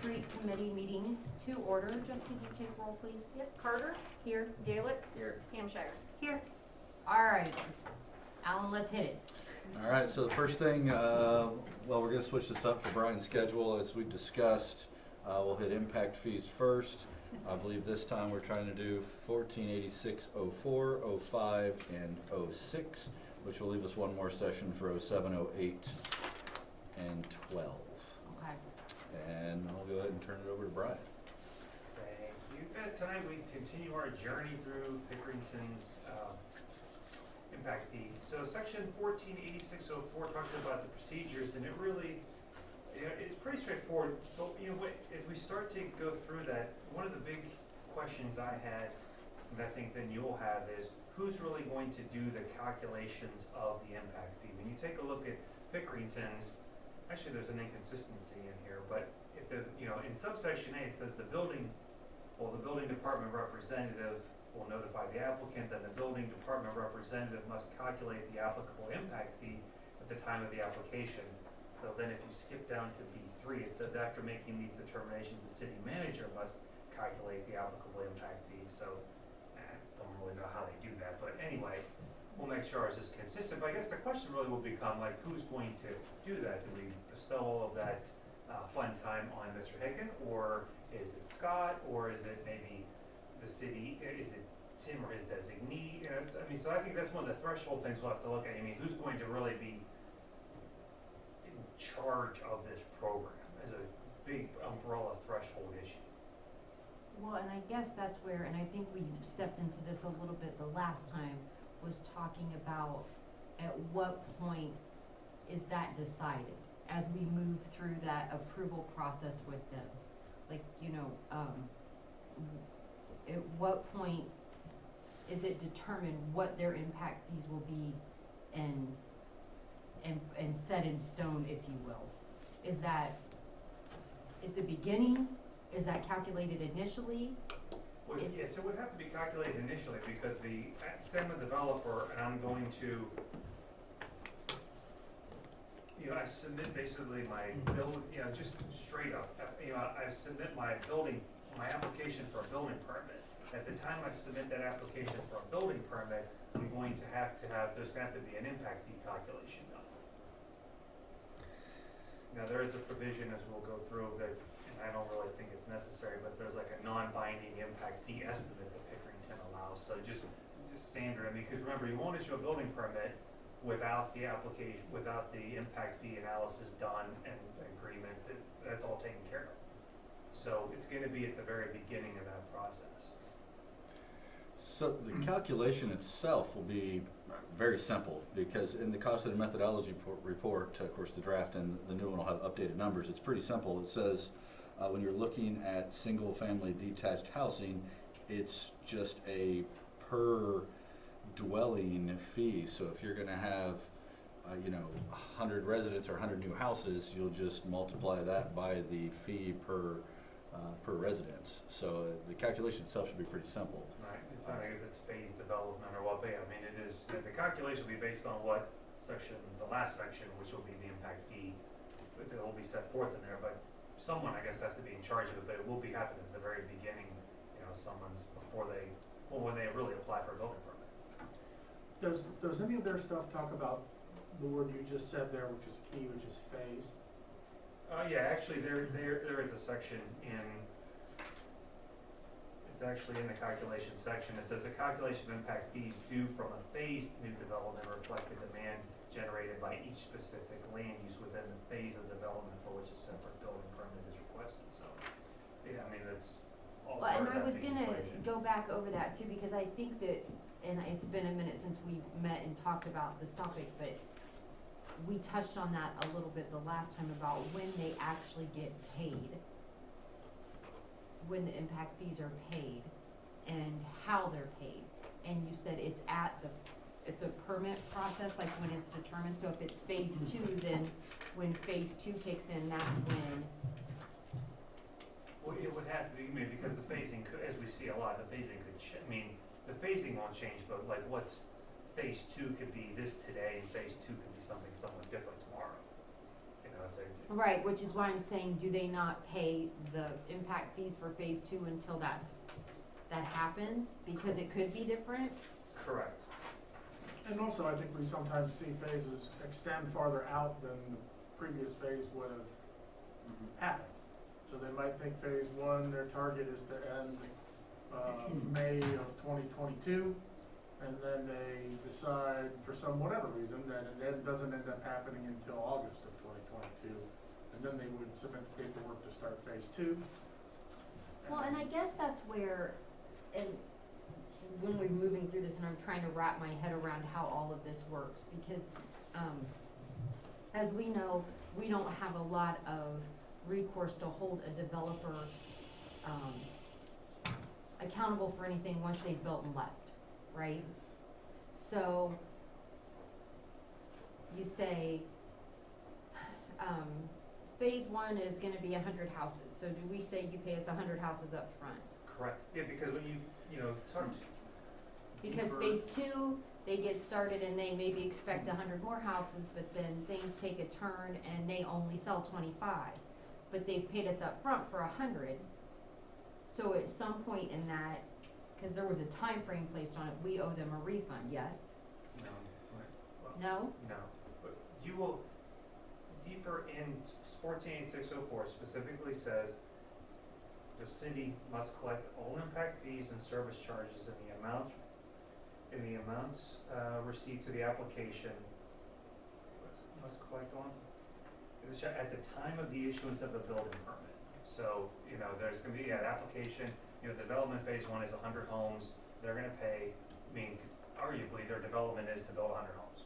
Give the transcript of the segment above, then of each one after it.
Street Committee meeting to order. Just could you take roll, please? Yep, Carter, Here. Gaelic, Here. Hampshire. Here. All right. Alan, let's hit it. All right, so the first thing, we're gonna switch this up for Brian's schedule, as we discussed. We'll hit impact fees first. I believe this time we're trying to do 148604, 05, and 06, which will leave us one more session for 07, 08, and 12. Okay. And I'll go ahead and turn it over to Brian. Thank you. Tonight we continue our journey through Pickerington's impact fees. So section 148604 talks about the procedures, and it really, it's pretty straightforward. But as we start to go through that, one of the big questions I had, and I think then you'll have, is who's really going to do the calculations of the impact fee? When you take a look at Pickerington's, actually there's an inconsistency in here, but if in subsection A it says the building department representative will notify the applicant that the building department representative must calculate the applicable impact fee at the time of the application. So then if you skip down to B3, it says after making these determinations, the city manager must calculate the applicable impact fee. So I don't really know how they do that, but anyway, we'll make sure ours is consistent. But I guess the question really will become, like, who's going to do that? Do we bestow all of that fun time on Mr. Hicken, or is it Scott, or is it maybe the city? Is it Tim or his designee? So I think that's one of the threshold things we'll have to look at. I mean, who's going to really be in charge of this program as a big umbrella threshold issue? Well, and I guess that's where, and I think we stepped into this a little bit the last time, was talking about at what point is that decided as we move through that approval process with them. Like, at what point is it determined what their impact fees will be and set in stone, if you will? Is that at the beginning? Is that calculated initially? Well, yes, it would have to be calculated initially, because I'm a developer and I'm going to, I submit basically my build, just straight up, I submit my application for a building permit. At the time I submit that application for a building permit, I'm going to have, there's going to have to be an impact fee calculation done. Now, there is a provision, as we'll go through, that, and I don't really think it's necessary, but there's like a non-binding impact fee estimate that Pickerington allows. So just standard, because remember, you won't issue a building permit without the application, without the impact fee analysis done and agreement that's all taken care of. So it's going to be at the very beginning of that process. So the calculation itself will be very simple, because in the cost and methodology report, of course the draft and the new one will have updated numbers. It's pretty simple. It says when you're looking at single family detached housing, it's just a per dwelling fee. So if you're going to have 100 residents or 100 new houses, you'll just multiply that by the fee per residence. So the calculation itself should be pretty simple. Right. It's not like if it's phased development or what, but yeah, I mean, it is, the calculation will be based on what section, the last section, which will be the impact fee, that will be set forth in there. But someone, I guess, has to be in charge of it, but it will be happening at the very beginning, someone's when they really apply for a building permit. Does any of their stuff talk about the word you just said there, which is key, which is phase? Yeah, actually, there is a section it's actually in the calculation section. It says the calculation of impact fees due from a phased new development reflect the demand generated by each specific land use within the phase of development for which a separate building permit is requested. So, yeah, I mean, that's all Well, and part of I that was big gonna equation. go back over that too, because I think that, and it's been a minute since we met and talked about this topic, but we touched on that a little bit the last time about when they actually get paid, when the impact fees are paid, and how they're paid. And you said it's at the permit process, like when it's determined. So if it's phase 2, then when phase 2 kicks in, that's when. Well, it would have to be, maybe, because the phasing could, as we see a lot, the phasing could the phasing won't change, but like what's phase 2 could be this today, and phase 2 could be something somewhat different tomorrow. know, if they, Right, which is why I'm saying, do they not pay the impact fees for phase two until that happens? Because it could be different. correct. And also, I think we sometimes see phases extend farther out than the previous phase would have happened. So they might think phase one, their target is to end, May of 2022, and then they decide for some whatever reason that it doesn't end up happening until August of 2022, and then they would submit the paperwork to start phase two. Well, and I guess that's where, and when we're moving through this and I'm trying to wrap my head around how all of this works, because, as we know, we don't have a lot of recourse to hold a developer, accountable for anything once they've built and left, right? So, you say, phase one is gonna be 100 houses, so do we say you pay us 100 houses up front? Correct. Yeah, because when you know, talk to. Because deeper- phase two, they get started and they maybe expect 100 more houses, but then things take a turn and they only sell 25. But they've paid us up front for 100. So at some point in that, cause there was a time frame placed on it, we owe them a refund, yes? No, right, well, No? no, but you will, deeper in 148604 specifically says the city must collect all impact fees and service charges in the amounts received to the application. Must collect on, at the time of the issuance of the building permit. So, you know, there's gonna be an application, you know, development phase one is 100 homes, they're gonna pay, I mean, 'cause arguably their development is to build 100 homes,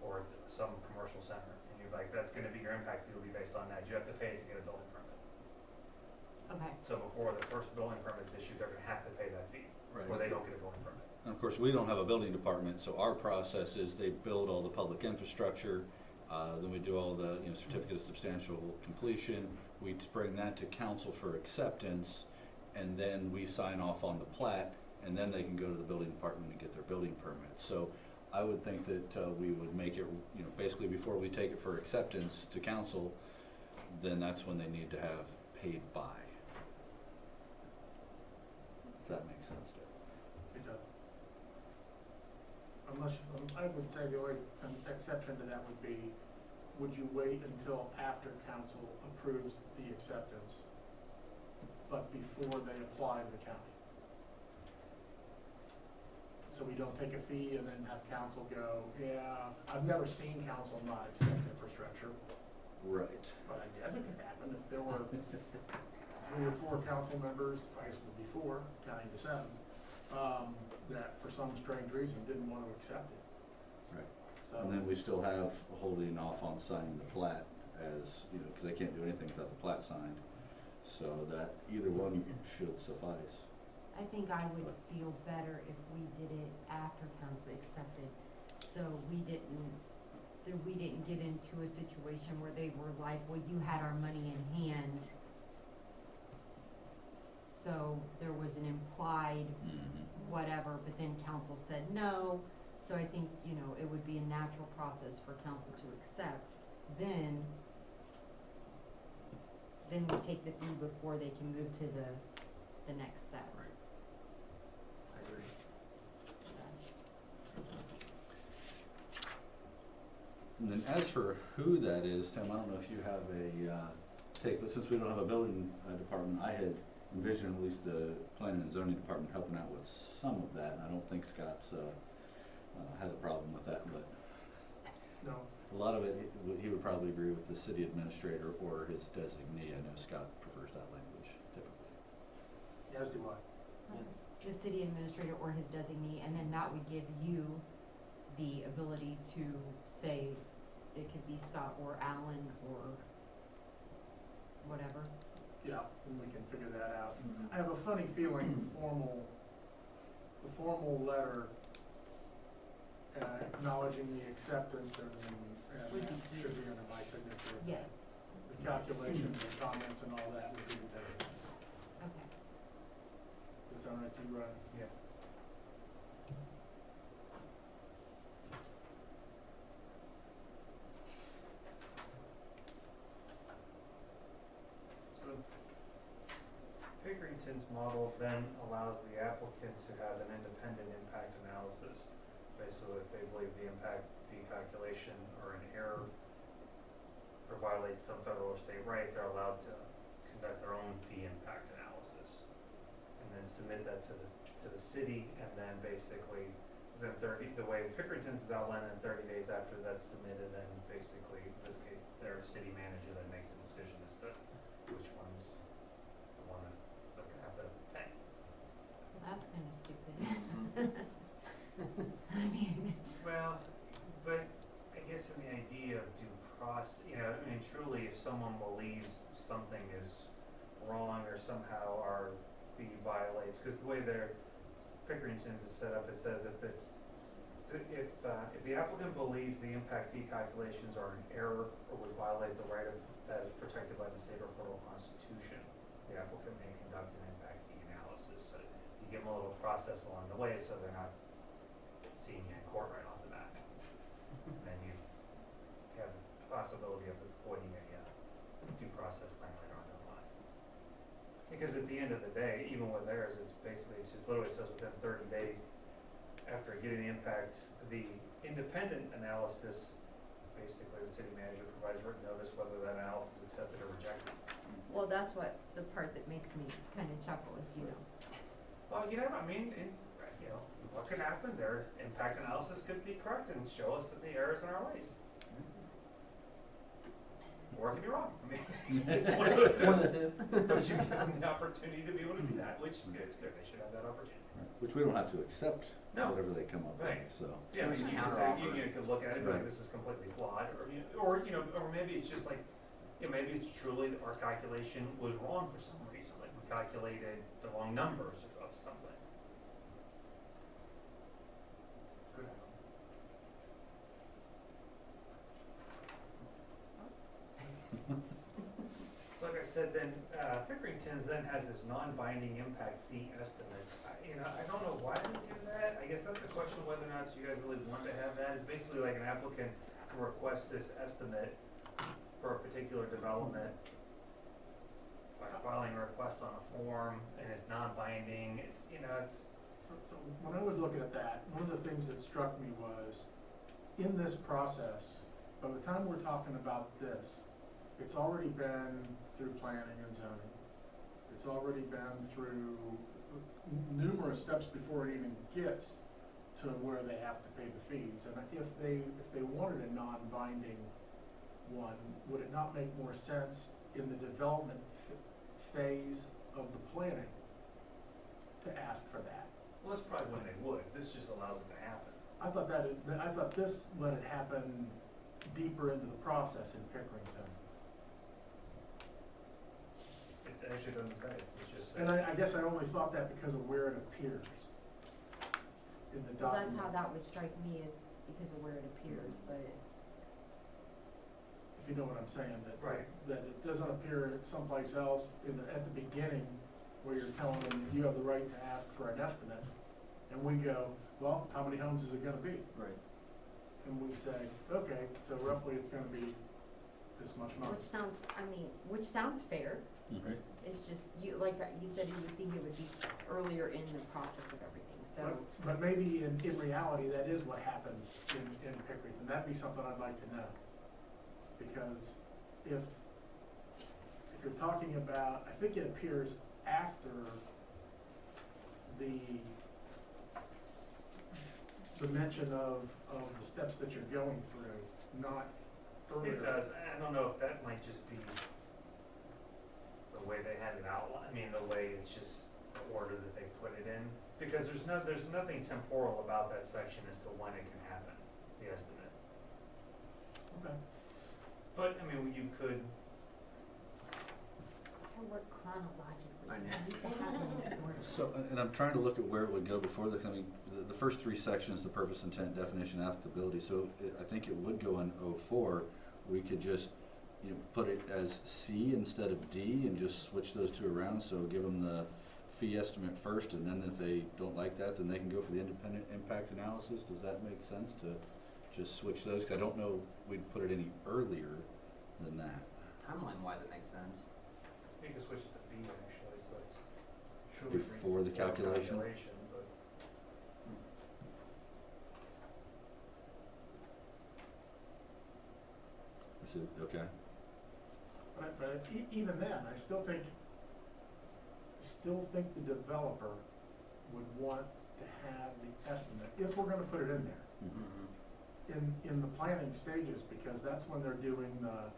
or some commercial center, and you're like, that's gonna be your impact fee will be based on that, you have to pay to get a building permit. Okay. So before the first building permit's issued, they're gonna have to pay that fee, or Right. they don't get a building permit. And of course, we don't have a building department, so our process is they build all the public infrastructure, then we do all the, you know, certificate of substantial completion, we bring that to council for acceptance, and then we sign off on the plat, and then they can go to the building department and get their building permit. So I would think that we would make it, you know, basically before we take it for acceptance to council, then that's when they need to have paid by. If that makes sense, Dave. It does. Unless, I would say the only exception to that would be, would you wait until after council approves the acceptance, but before they apply to the county? So we don't take a fee and then have council go, yeah, I've never seen council not accept infrastructure, Right. but I guess it could happen if there were 3 or 4 council members, I guess it would be 4, counting the 7, that for some strange reason didn't want to accept it. Right. So, And then we still have holding off on signing the plat as, you know, because they can't do anything without the plat signed. So that either one should suffice. I think I would feel better if we did it after council accepted, so we didn't get into a situation where they were like, well, you had our money in hand. So there was an implied whatever, but then council said no, so I think, you know, it would be a natural process for council to accept. Then we take the fee before they can move to the next step. Right. I agree. And then as for who that is, Tim, I don't know if you have a take, but since we don't have a building department, I had envisioned at least the planning and zoning department helping out with some of that, and I don't think Scott's has a problem with that, but No, a lot of it, he would probably agree with the city administrator or his designee. I know Scott prefers that language typically. as do I. The city administrator or his designee, and then that would give you the ability to say it could be Scott or Alan or whatever. Yeah, and we can figure that out. I have a funny feeling the formal letter acknowledging the acceptance and Would that be- should be under my signature. Yes, The calculations, the comments and all that would be the designates. okay. Does that sound right to you, Ryan? Yeah. model then allows the applicant to have an independent impact analysis. Basically, if they believe the impact fee calculation or an error or violates some federal or state right, they're allowed to conduct their own fee impact analysis. And then submit that to the city, and then basically, then the way Pickerington's is outlined, in 30 days after that's submitted, then basically, in this case, their city manager then makes a decision as to which one's the one that they're gonna have to pay. Well, that's kind of stupid. I mean, Well, but I guess in the idea of due process, I mean, truly, if someone believes something is wrong or somehow our fee violates, because the way their Pickerington's is set up, it says if the applicant believes the impact fee calculations are an error or would violate the right that is protected by the state or federal constitution, the applicant may conduct an impact fee analysis. So you give them a little process along the way, so they're not seeing you in court right off the bat. And then you have the possibility of avoiding a due process claim later on down the line. Because at the end of the day, even with theirs, it just literally says within 30 days after getting the impact, the independent analysis, basically the city manager provides written notice whether that analysis is accepted or rejected. well, that's what, the part that makes me kind of chuckle is, Well, I mean, what could happen? Their impact analysis could be correct and show us that the errors in our ways. Or it could be wrong. I mean, it's one of those two. One of the two. But you give them the opportunity to be able to do that, which it's good. They should have that opportunity. Which we don't have to accept No. whatever they come up Right. with, so. Yeah, So but we you can can say, counteroffer. you could look at it and be like, Right. this is completely flawed, or maybe it's just like, maybe it's truly that our calculation was wrong for some reason, like we calculated the wrong numbers of something. Could happen. So like I said, then, Pickerington's then has this non-binding impact fee estimates. I don't know why they do that. I guess that's a question whether or not you guys really want to have that. It's basically like an applicant requests this estimate for a particular development by filing a request on a form, and it's non-binding. So when I was looking at that, one of the things that struck me was, in this process, by the time we're talking about this, it's already been through planning and zoning. It's already been through numerous steps before it even gets to where they have to pay the fees. And if they wanted a non-binding one, would it not make more sense in the development phase of the planning to ask for that? Well, that's probably when they would. This just allows it to happen. I thought this let it happen deeper into the process in Pickerington. It actually doesn't say. It just says. And I guess I only thought that because of where it appears in the well, document. that's how that would strike me, is because of where it appears, but If you know what I'm saying, Right. that it doesn't appear someplace else at the beginning where you're telling them you have the right to ask for an estimate. And we go, well, how many homes is it gonna be? Right. And we say, okay, so roughly it's gonna be this much money. which sounds fair. Okay. It's just, like you said, you would think it would be earlier in the process of everything, so. But maybe in reality, that is what happens in Pickerington. That'd be something I'd like to know. Because if you're talking about, I think it appears after the mention of the steps that you're going through, not earlier. It does. I don't know if that might just be the way they had it outlined. I mean, the way it's just the order that they put it in. Because there's nothing temporal about that section as to when it can happen, the estimate. Okay. But, I mean, you could, I work chronologically. I know. I used to have them in order. So, and I'm trying to look at where it would go before the, the first three sections, the purpose, intent, definition, applicability, so I think it would go in 04. We could just, put it as C instead of D and just switch those two around, so give them the fee estimate first, and then if they don't like that, then they can go for the independent impact analysis. Does that make sense to just switch those? 'Cause I don't know we'd put it any earlier than that. Timeline wise, it makes sense. you could switch it to B actually, so it's truly reads Before the calculation? but I see, okay. But even then, I still think the developer would want to have the estimate, if we're gonna put it in there, in the planning stages, because that's when they're doing the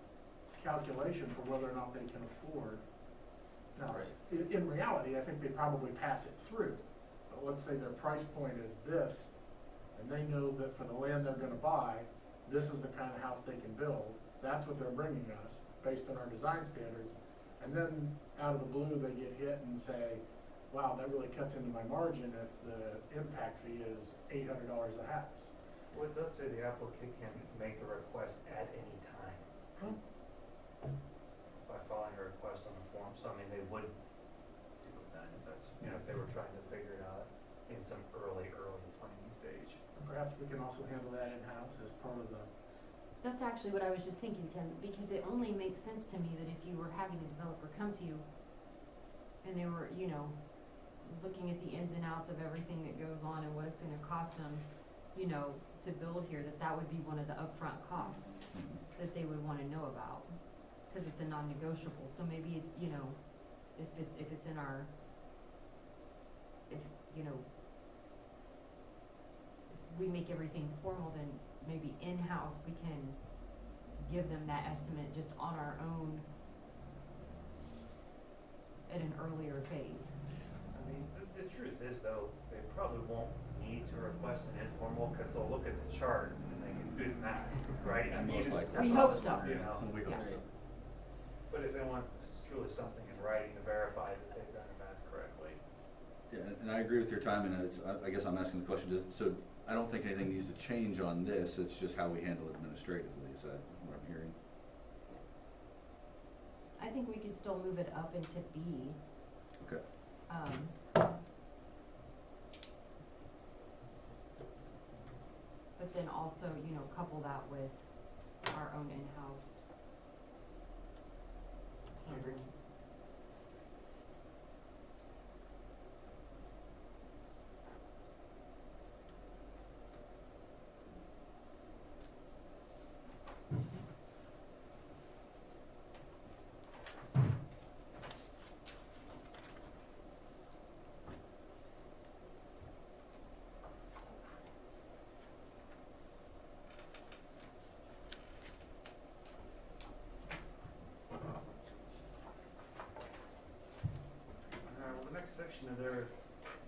calculation for whether or not they can afford. Now, in reality, I think they probably pass it through, but let's say their price point is this, and they know that for the land they're gonna buy, this is the kind of house they can build, that's what they're bringing us, based on our design standards, and then out of the blue, they get hit and say, wow, that really cuts into my margin if the impact fee is $800 a house. well, it does say the applicant can make the request at any time by filing a request on the form, so I mean, they would do that if that's, you know, if they were trying to figure it out in some early planning stage. Perhaps we can also handle that in-house as part of the, That's actually what I was just thinking, Tim, because it only makes sense to me that if you were having a developer come to you and they were, you know, looking at the ins and outs of everything that goes on and what it's gonna cost them, you know, to build here, that would be one of the upfront costs that they would wanna know about, cause it's a non-negotiable, so maybe, you know, if it's in our, if, you know, if we make everything formal, then maybe in-house, we can give them that estimate just on our own at an earlier phase. I mean, the truth is though, they probably won't need to request an informal, cause they'll look at the chart and they can do the math, right? I mean, Most it's- likely. We hope so. You know, We hope Yeah. so. but if they want truly something in writing to verify that they've done the math correctly. Yeah, and I agree with your timing, and I guess I'm asking the question, so I don't think anything needs to change on this, it's just how we handle it administratively, is that what I'm hearing? I think we could still move it up into B. Okay. But then also, you know, couple that with our own in-house handling. Well, the next section of there,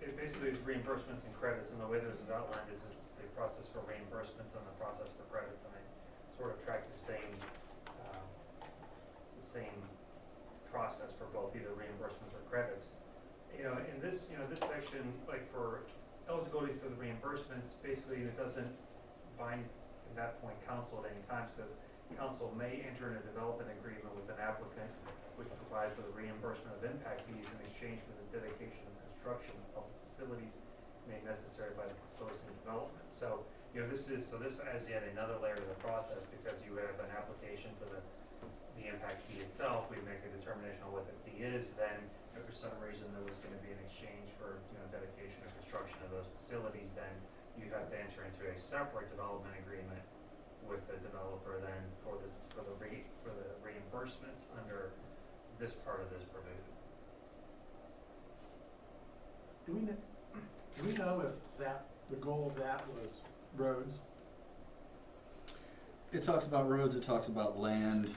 it basically is reimbursements and credits, and the way this is outlined is it's the process for reimbursements and the process for credits, and they sort of track the same process for both either reimbursements or credits. You know, in this, this section, like for eligibility for the reimbursements, basically it doesn't bind, at that point, council at any time, says council may enter in a development agreement with an applicant which provides for the reimbursement of impact fees in exchange for the dedication of construction of public facilities made necessary by the proposed new development. So, this adds yet another layer to the process, because you have an application for the impact fee itself, we make a determination on what the fee is, then if for some reason there was gonna be an exchange for, dedication or construction of those facilities, then you have to enter into a separate development agreement with the developer then for the reimbursements under this part of this provision. do we know if the goal of that was roads? It talks about roads, it talks about land,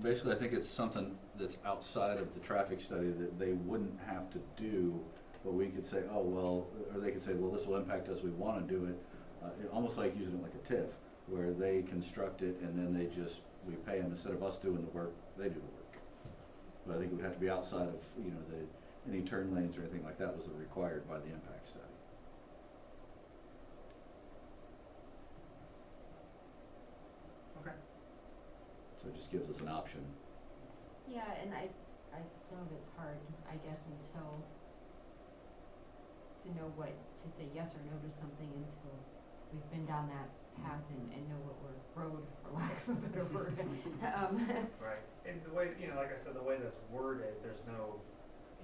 basically I think it's something that's outside of the traffic study that they wouldn't have to do, but we could say, oh, well, or they could say, well, this will impact us, we wanna do it, almost like using it like a TIF, where they construct it and then we pay them, instead of us doing the work, they do the work. But I think it would have to be outside of, any turn lanes or anything like that was required by the impact study. Okay. So it just gives us an option. Yeah, and some of it's hard, I guess, until, to know what to say yes or no to something until we've been down that path and know what we're road, for lack of a better word. Right, and the way, like I said, the way that's worded, there's no,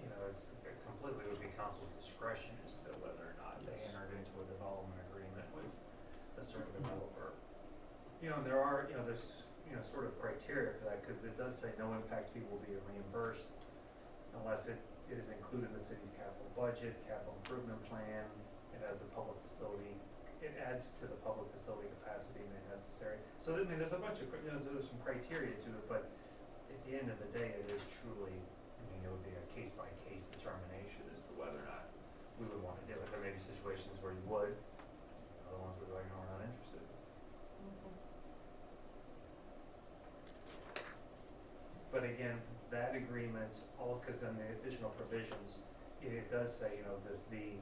you know, it's it completely would be council's discretion as to whether or not they entered into a development agreement with a certain developer. You know, there are, you know, there's, you know, sort of criteria for that, cause it does say no impact fee will be reimbursed unless it is included in the city's capital budget, capital improvement plan, it has a public facility, it adds to the public facility capacity when necessary. So, I mean, there's a bunch of, you know, there's some criteria to it, but at the end of the day, it is truly, I mean, it would be a case-by-case determination as to whether or not we would wanna do it. There may be situations where you would, other ones where like, no, we're not interested. But again, that agreement, all, cause then the additional provisions, it does say, you know, that in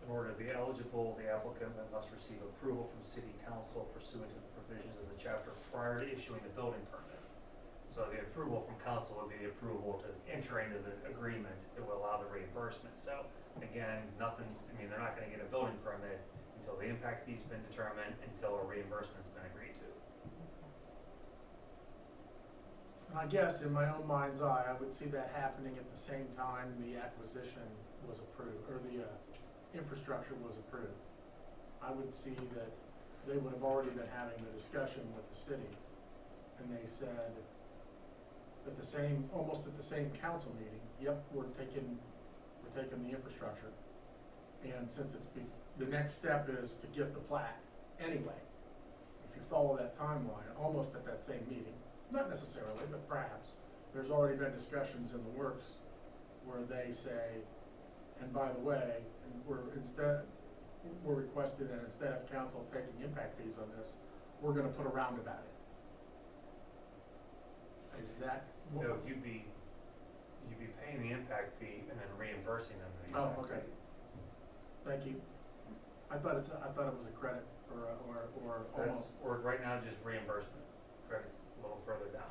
order to be eligible, the applicant must receive approval from city council pursuant to the provisions of the chapter prior to issuing the building permit. So the approval from council would be the approval to enter into the agreement that will allow the reimbursement. So again, nothing's, I mean, they're not gonna get a building permit until the impact fee's been determined, until a reimbursement's been agreed to. I guess in my own mind's eye, I would see that happening at the same time the acquisition was approved, or the infrastructure was approved. I would see that they would have already been having the discussion with the city, and they said, at the same, almost at the same council meeting, yep, we're taking the infrastructure. And since the next step is to get the plat anyway, if you follow that timeline, almost at that same meeting, not necessarily, but perhaps, there's already been discussions in the works where they say, and by the way, we're requesting that instead of council taking impact fees on this, we're gonna put a roundabout in. Is that? No, you'd be paying the impact fee and then reimbursing them the Oh, impact okay. fee. Thank you. I thought it was a credit or almost. Or right now, just reimbursement, credits a little further down.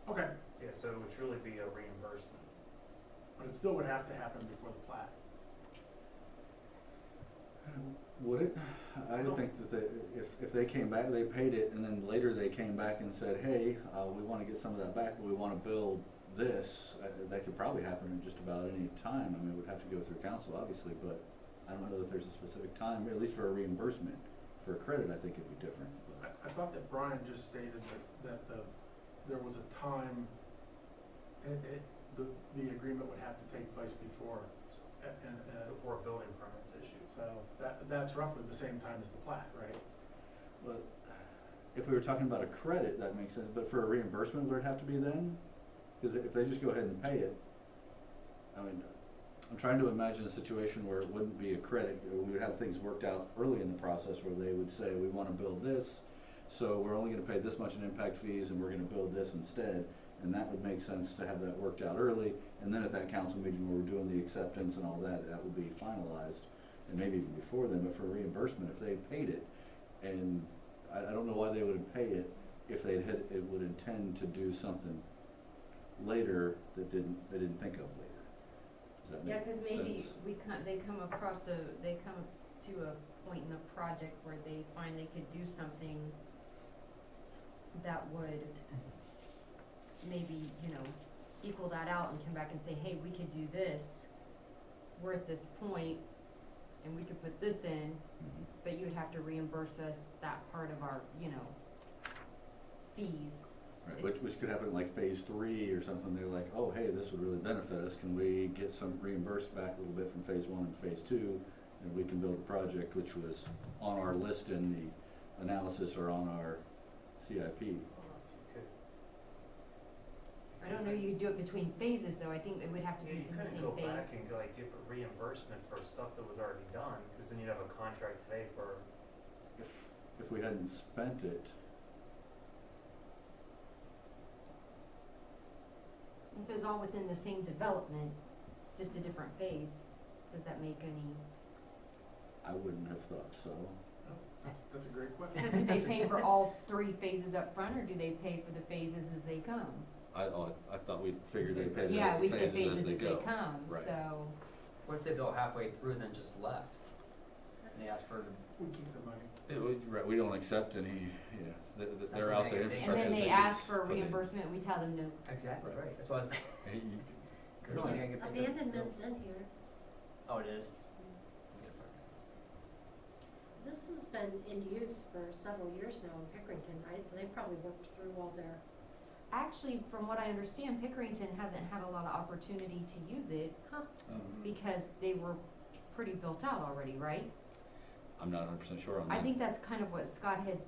Okay, Yeah, so it would truly be a reimbursement. but it still would have to happen before the plat. Would it? I would think that if they came back, they paid it, and then later they came back and said, hey, we wanna get some of that back, but we wanna build this, that could probably happen in just about any time. I mean, it would have to go through council, obviously, but I don't know that there's a specific time, at least for a reimbursement. For a credit, I think it'd be different, but. I thought that Brian just stated that there was a time, the agreement would have to take place before, Before building permits issued. so that's roughly the same time as the plat, right? But if we were talking about a credit, that makes sense, but for a reimbursement, would it have to be then? Cause if they just go ahead and pay it, I mean, I'm trying to imagine a situation where it wouldn't be a credit, we would have things worked out early in the process where they would say, we wanna build this, so we're only gonna pay this much in impact fees and we're gonna build this instead. And that would make sense to have that worked out early, and then at that council meeting where we're doing the acceptance and all that, that would be finalized. And maybe even before then, but for reimbursement, if they paid it, and I don't know why they would pay it if they would intend to do something later that they didn't think of later. Does that Yeah, make cause sense? maybe they come to a point in the project where they find they could do something that would maybe, you know, equal that out and come back and say, hey, we could do this, we're at this point, and we could put this in, Mhm. but you would have to reimburse us that part of our, you know, fees. Right, which could happen in like phase 3 or something, they're like, oh, hey, this would really benefit us, can we get some reimbursed back a little bit from phase 1 and phase 2, and we can build a project which was on our list in the analysis or on our CIP. I don't know you do it between phases though, I think it would have to Yeah, be you in the couldn't same go phase. back and like give a reimbursement for stuff that was already done, cause then you'd have a contract today for, If we hadn't spent it, If it's all within the same development, just a different phase, does that make any, I wouldn't have thought so. That's a great question. because do they pay for all 3 phases up front, or do they pay for the phases as they come? I thought we'd figured they'd pay Yeah, the we say phases as they go. come, Right. so, What if they built halfway through and then just left? And they asked for, We keep the money. Right, we don't accept any, they're out there, And and infrastructure. then they they ask just for put in. reimbursement, we tell them no. exactly, Right. right, that's why I was, Hey, 'Cause I think I could pick up- Abandonment's in here. Oh, it is? This has been in use for several years now in Pickerington, right? So they've probably worked through all their, Actually, from what I understand, Pickerington hasn't had a lot of opportunity to use it because they were pretty built out already, right? I'm not 100% sure on that. I think that's kind of what Scott had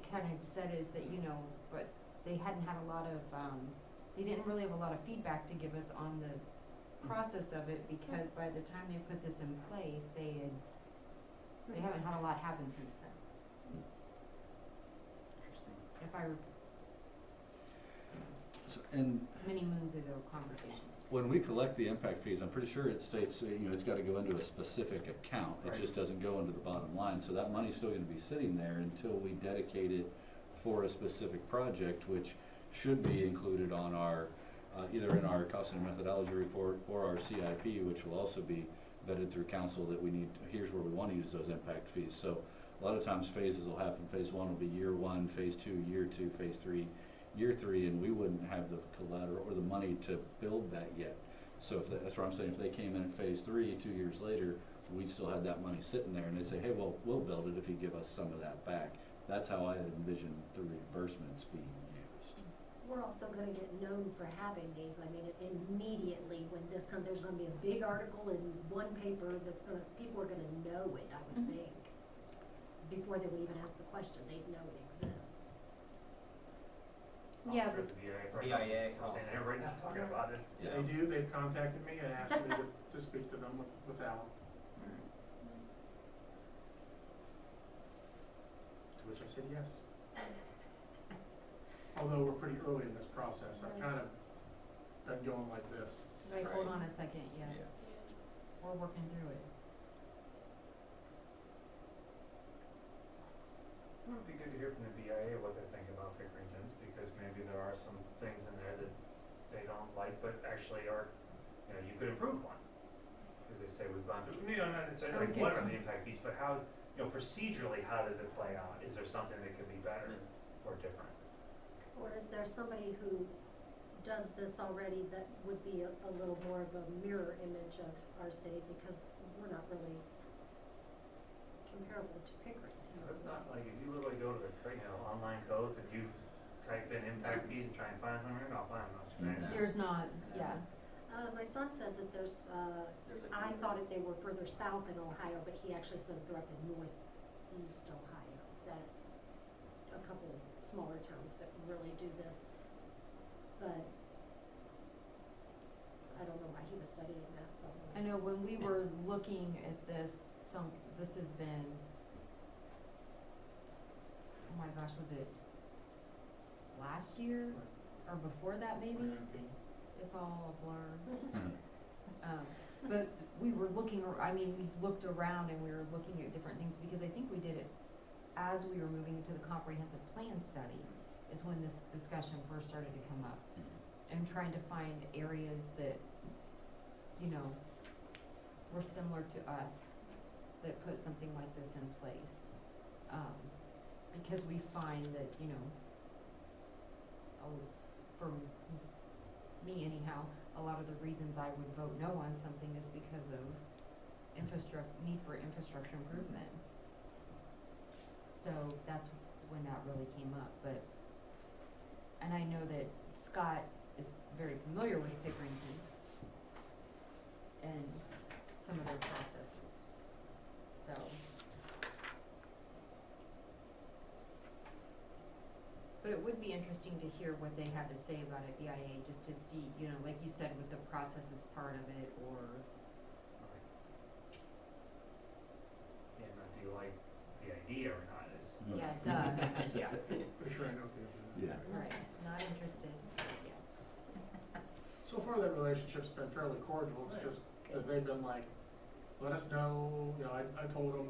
kind of said is that, you know, but they hadn't had a lot of, they didn't really have a lot of feedback to give us on the process of it because by the time they put this in place, they haven't had a lot happen since then. Interesting. If I, And many moons ago conversations. when we collect the impact fees, I'm pretty sure it states, it's gotta go into a specific account. It Right. just doesn't go into the bottom line. So that money's still gonna be sitting there until we dedicate it for a specific project, which should be included on our, either in our cost and methodology report or our CIP, which will also be vetted through council that we need, here's where we wanna use those impact fees. So a lot of times phases will happen. Phase 1 will be year 1, phase 2, year 2, phase 3, year 3, and we wouldn't have the collateral or the money to build that yet. So if that's what I'm saying, if they came in at phase 3 2 years later, we'd still have that money sitting there and they'd say, hey, well, we'll build it if you give us some of that back. That's how I had envisioned the reimbursements being used. we're also gonna get known for having these. I mean, immediately when this comes, there's gonna be a big article in one paper that's gonna, people are gonna know it, I would Mhm. think. Before they would even ask the question, they'd know it exists. Yeah, I'm sure but- the BIA probably BIA, I'm standing there right now talking about it. Yeah. They do, they've contacted me and asked me to speak to them with Alan, to which I said yes. Although we're pretty early in this process, I've kind of been going like this. Like, hold Right. on a second, yeah, we're working through it. It would be good to hear from the BIA what they think about Pickeringtons, because maybe there are some things in there that they don't like, but actually are, you could improve one. Because they say we've gone through, not necessarily like Okay. what are the impact fees, but how, procedurally, how does it play out? Is there something that could be better or different? Or is there somebody who does this already that would be a little more of a mirror image of our city, because we're not really comparable to Pickerington. It's not like if you literally go to the, online codes and you type in impact fees and try and find something, you're not finding much, right? No. There's not, yeah, My son said that There's a- I thought they were further south in Ohio, but he actually says they're up in northeast Ohio, that a couple smaller towns that really do this. But I don't know why he was studying that, so. I know when we were looking at this, this has been, oh my gosh, was it last year or before that maybe? It's all a blur. But we were looking, we've looked around and we were looking at different things because I think we did it as we were moving into the comprehensive plan study is when this discussion first started to come up. And trying to find areas that, were similar to us, that put something like this in place. Because we find that, for me anyhow, a lot of the reasons I would vote no on something is because of need for infrastructure improvement. So that's when that really came up, and I know that Scott is very familiar with Pickerington and some of their processes, so. But it would be interesting to hear what they have to say about it, BIA, just to see, like you said, with the process as part of it, or, Yeah, now, do you like the idea or not? yeah, duh, Yeah. Pretty sure I know the answer. Yeah. right, not interested, yeah. So far, that relationship's been fairly cordial, it's just that they've been like, let us know, I told them,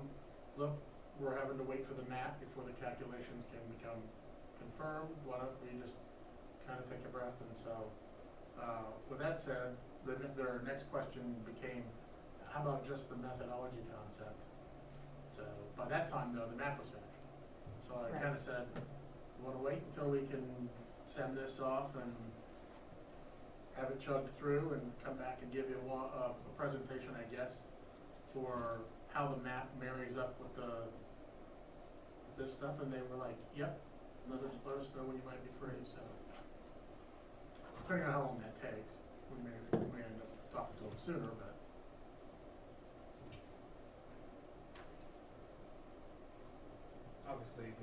look, we're having to wait for the map before the calculations can become confirmed, why don't we just kind of take a breath, and so, with that said, their next question became, how about just the methodology concept? So, by that time, though, the map was finished, so I Right. kind of said, you wanna wait until we can send this off and have it chugged through and come back and give you a presentation, I guess, for how the map marries up with this stuff, and they were like, yep, let us know when you might be free, so. Depending on how long that takes, we may end up talking to them sooner, but. Obviously, you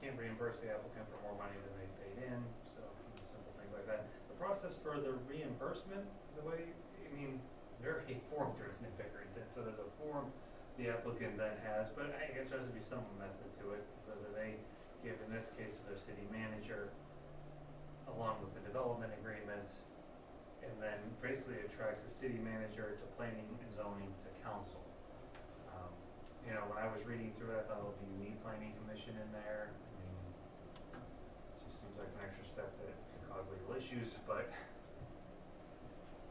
can't reimburse the applicant for more money than they paid in, so simple things like that. The process for the reimbursement, the way, I mean, it's very form driven in Pickerington, so there's a form the applicant then has, but I guess there has to be some method to it, so that they give, in this case, their city manager, along with the development agreement, and then basically it tracks the city manager to planning and zoning to council. You know, when I was reading through it, I thought, well, do you need planning commission in there? I mean, it just seems like an extra step that could cause legal issues, but,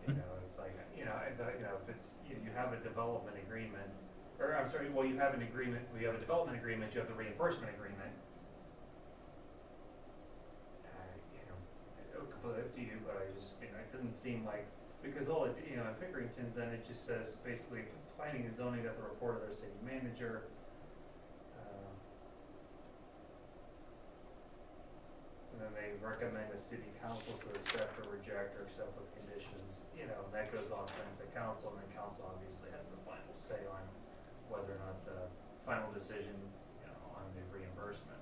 you know, it's like, you know, if it's, you have a development agreement, or I'm sorry, well, you have an agreement, you have a development agreement, you have the reimbursement agreement. You know, completely up to you, but I just, you know, it didn't seem like, because all it, you know, in Pickerington's, then it just says basically planning and zoning got the report of their city manager. And then they recommend a city council to accept or reject or accept with conditions, you know, and that goes on then to council, and then council obviously has the final say on whether or not the final decision, you know, on the reimbursement.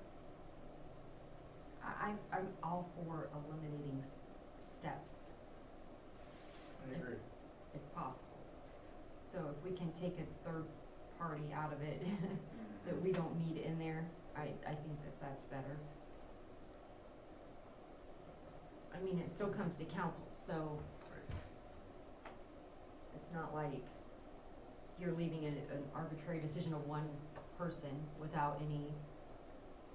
I'm all for eliminating steps I agree. if possible. So if we can take a third party out of it that we don't need in there, I think that that's better. I mean, it still comes to council, so it's not like you're leaving an arbitrary decision of one person without any,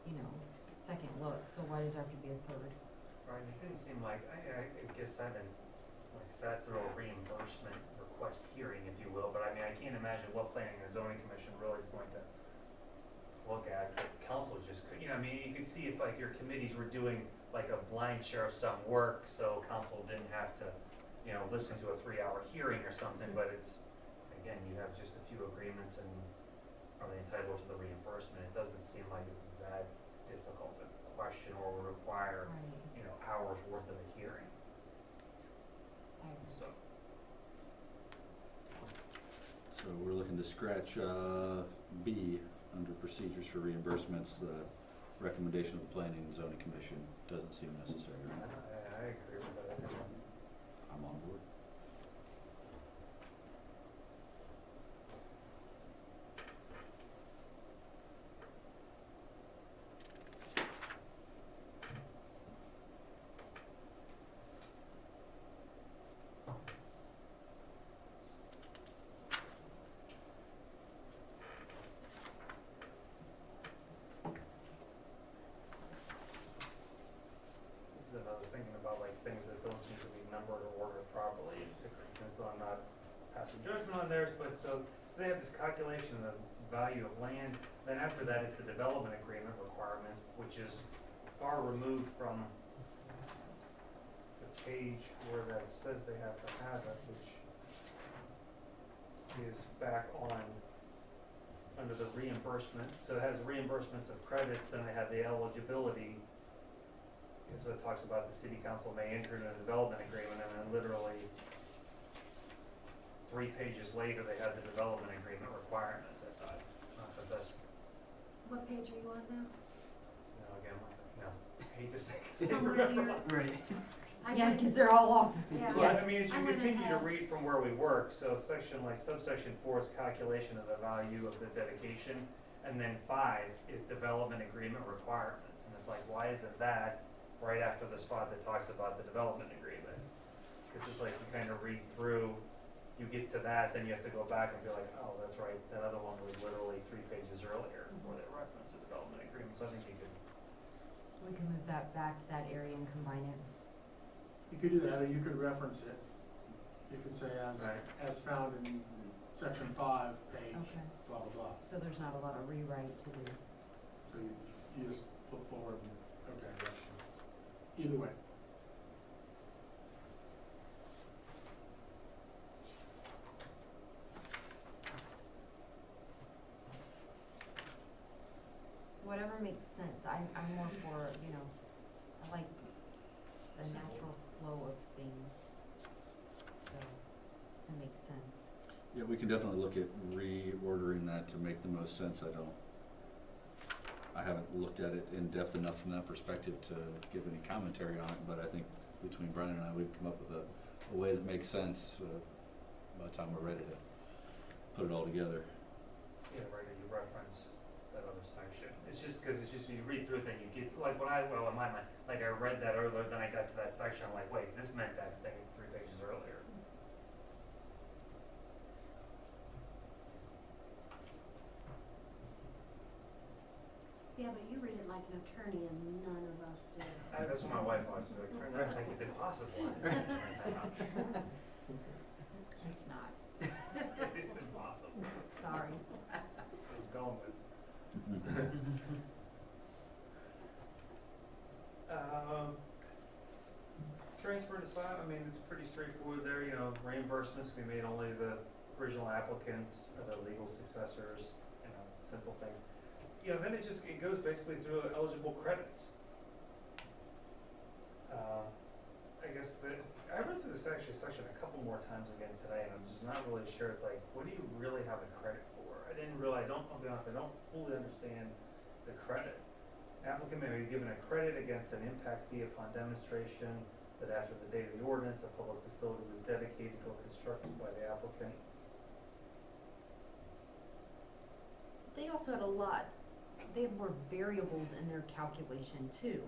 you know, second look, so why does there have to be a third? Right, it didn't seem like, I guess I haven't, like, sat through a reimbursement request hearing, if you will, but I mean, I can't imagine what planning and zoning commission really is going to look at. Council just could, you know, I mean, you could see if like your committees were doing like a blind share of some work, so council didn't have to, you know, listen to a 3-hour hearing or something, but it's, again, you have just a few agreements and are they entitled to the reimbursement? It doesn't seem like it's that difficult a question or would require, Right. you know, hours worth of a hearing, I agree. so. So we're looking to scratch B under procedures for reimbursements. The recommendation of the Planning and Zoning Commission doesn't seem necessary. I agree with that. I'm on board. This is another thinking about like things that don't seem to be numbered or ordered properly, because I'm not passing judgment on theirs, but so they have this calculation of the value of land, then after that is the development agreement requirements, which is far removed from the page where that says they have to have it, which is back on, under the reimbursement, so it has reimbursements of credits, then they have the eligibility. And so it talks about the city council may enter into a development agreement, and then literally 3 pages later, they have the development agreement requirements. I thought, not that that's, What page are you on now? you know, again, I hate to say. Somewhere here. Right. I Yeah, went- cause they're all off. Yeah. Well, I mean, as you I'm gonna continue to have- read from where we work, so section, like subsection 4 is calculation of the value of the dedication, and then 5 is development agreement requirements. And it's like, why isn't that right after the spot that talks about the development agreement? Cause it's like you kind of read through, you get to that, then you have to go back and be like, oh, that's right, that other one was literally 3 pages earlier where they referenced the development agreement, so I think you could. We can move that back to that area and combine it. You could do that, or you could reference it. You could say Right. as found in section 5, page, Okay. blah, blah, blah. So there's not a lot of rewrite to do. So you just flip forward and, okay, that's, either way. whatever makes sense, I'm more for, you know, I like the Simple. natural flow of things, so, to make sense. Yeah, we can definitely look at reordering that to make the most sense. I haven't looked at it in depth enough from that perspective to give any commentary on it, but I think between Brian and I, we've come up with a way that makes sense, by the time we're ready to put it all together. Yeah, right, you reference that other section. It's just, cause it's just, you read through it, then you get, like, well, in my mind, like, I read that earlier, then I got to that section, I'm like, wait, this meant that thing 3 pages earlier. Yeah, but you read it like an attorney and none of us do. That's what my wife always said, like, turn around, like, it's impossible. It's not, It's impossible. sorry. I'm going with. Transfer to SLAB, I mean, it's pretty straightforward there, you know, reimbursements, we made only the original applicants or the legal successors, you know, simple things. You know, then it goes basically through eligible credits. I guess I read through this section a couple more times again today, and I'm just not really sure, it's like, what do you really have a credit for? I'll be honest, I don't fully understand the credit. Applicant may be given a credit against an impact fee upon demonstration that after the date of the ordinance, a public facility was dedicated or constructed by the applicant. They also had they had more variables in their calculation too,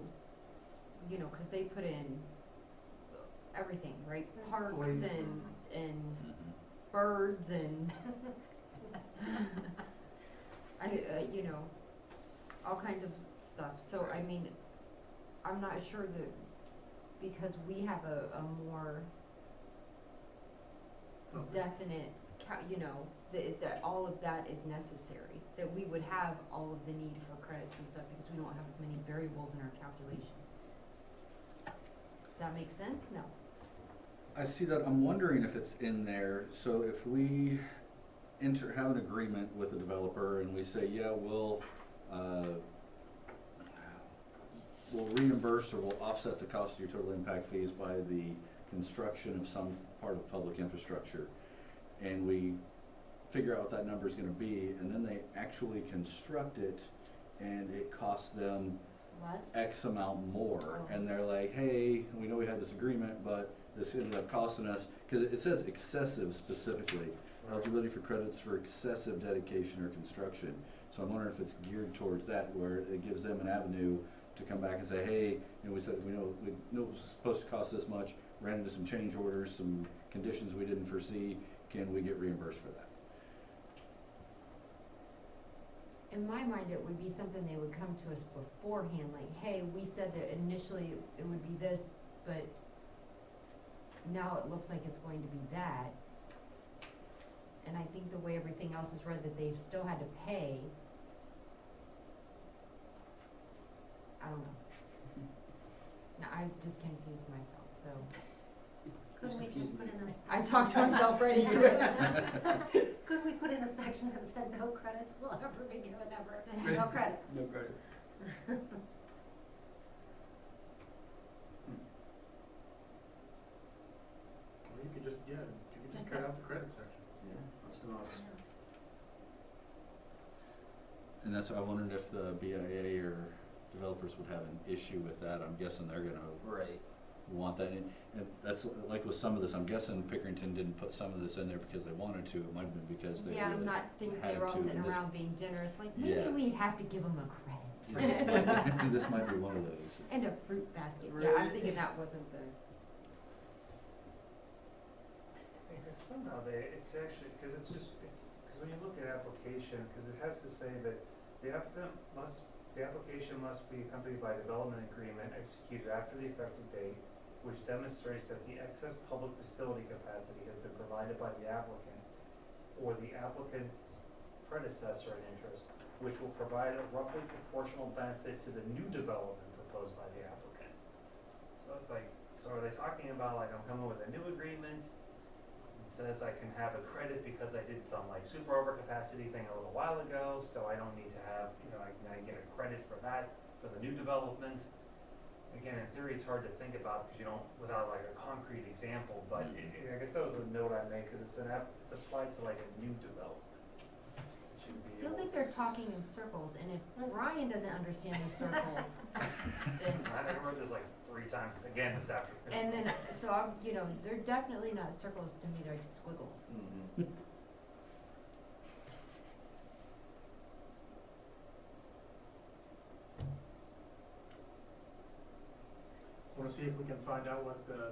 you know, cause they put in everything, right? Parks Place. and birds and you know, all kinds of stuff, so I mean, I'm not sure that, because we have a more definite you know, that all of that is necessary, that we would have all of the need for credits and stuff because we don't have as many variables in our calculation. Does that make sense? No. I see that. I'm wondering if it's in there. So if we have an agreement with a developer and we say, yeah, we'll reimburse or we'll offset the cost of your total impact fees by the construction of some part of public infrastructure, and we figure out what that number is going to be, and then they actually construct it, and it costs them Less? X amount more, Oh. and they're like, hey, we know we had this agreement, but this ended up costing us, because it says excessive specifically, eligibility for credits for excessive dedication or construction. So I'm wondering if it's geared towards that, where it gives them an avenue to come back and say, hey, you know, we know it was supposed to cost this much, ran into some change orders, some conditions we didn't foresee, can we get reimbursed for that? In my mind, it would be something they would come to us beforehand, like, hey, we said that initially it would be this, but now it looks like it's going to be that. And I think the way everything else is read, that they've still had to pay. I don't know. No, I just confused myself, so. Couldn't we just put in a I section? talked myself right into it. Could we put in a section that said no credits will ever be given ever, no credits? No credit. Or you could just cut out the credit section. Yeah, that's nice. And that's why I wondered if the BIA or developers would have an issue with that. I'm guessing they're gonna Right. want that in. And that's like with some of this, I'm guessing Pickerington didn't put some of this in there because they wanted to. It might have been because they Yeah, I'm really not thinking they had were all to, sitting and this- around being generous, like, maybe Yeah. we'd have to give them a credit. This might be one of those. And a fruit basket, yeah, I'm Right. thinking that wasn't the, Because somehow it's actually, because because when you look at application, because it has to say that the application must be accompanied by a development agreement executed after the effective date, which demonstrates that the excess public facility capacity has been provided by the applicant or the applicant's predecessor in interest, which will provide a roughly proportional benefit to the new development proposed by the applicant. So it's like, so are they talking about like, I'm coming with a new agreement, It says I can have a credit because I did some like super overcapacity thing a little while ago, so I don't need to have, I get a credit for that, for the new development. Again, in theory, it's hard to think about because you don't, without like a concrete example, but I guess that was a note I made because it's applied to like a new development. It should It be feels able like they're talking in circles, and if Ryan doesn't understand these circles, then, I read this like 3 times again this afternoon. and then, so I'm, they're definitely not circles to me, they're like squiggles. Mm-hmm. Wanna see if we can find out what the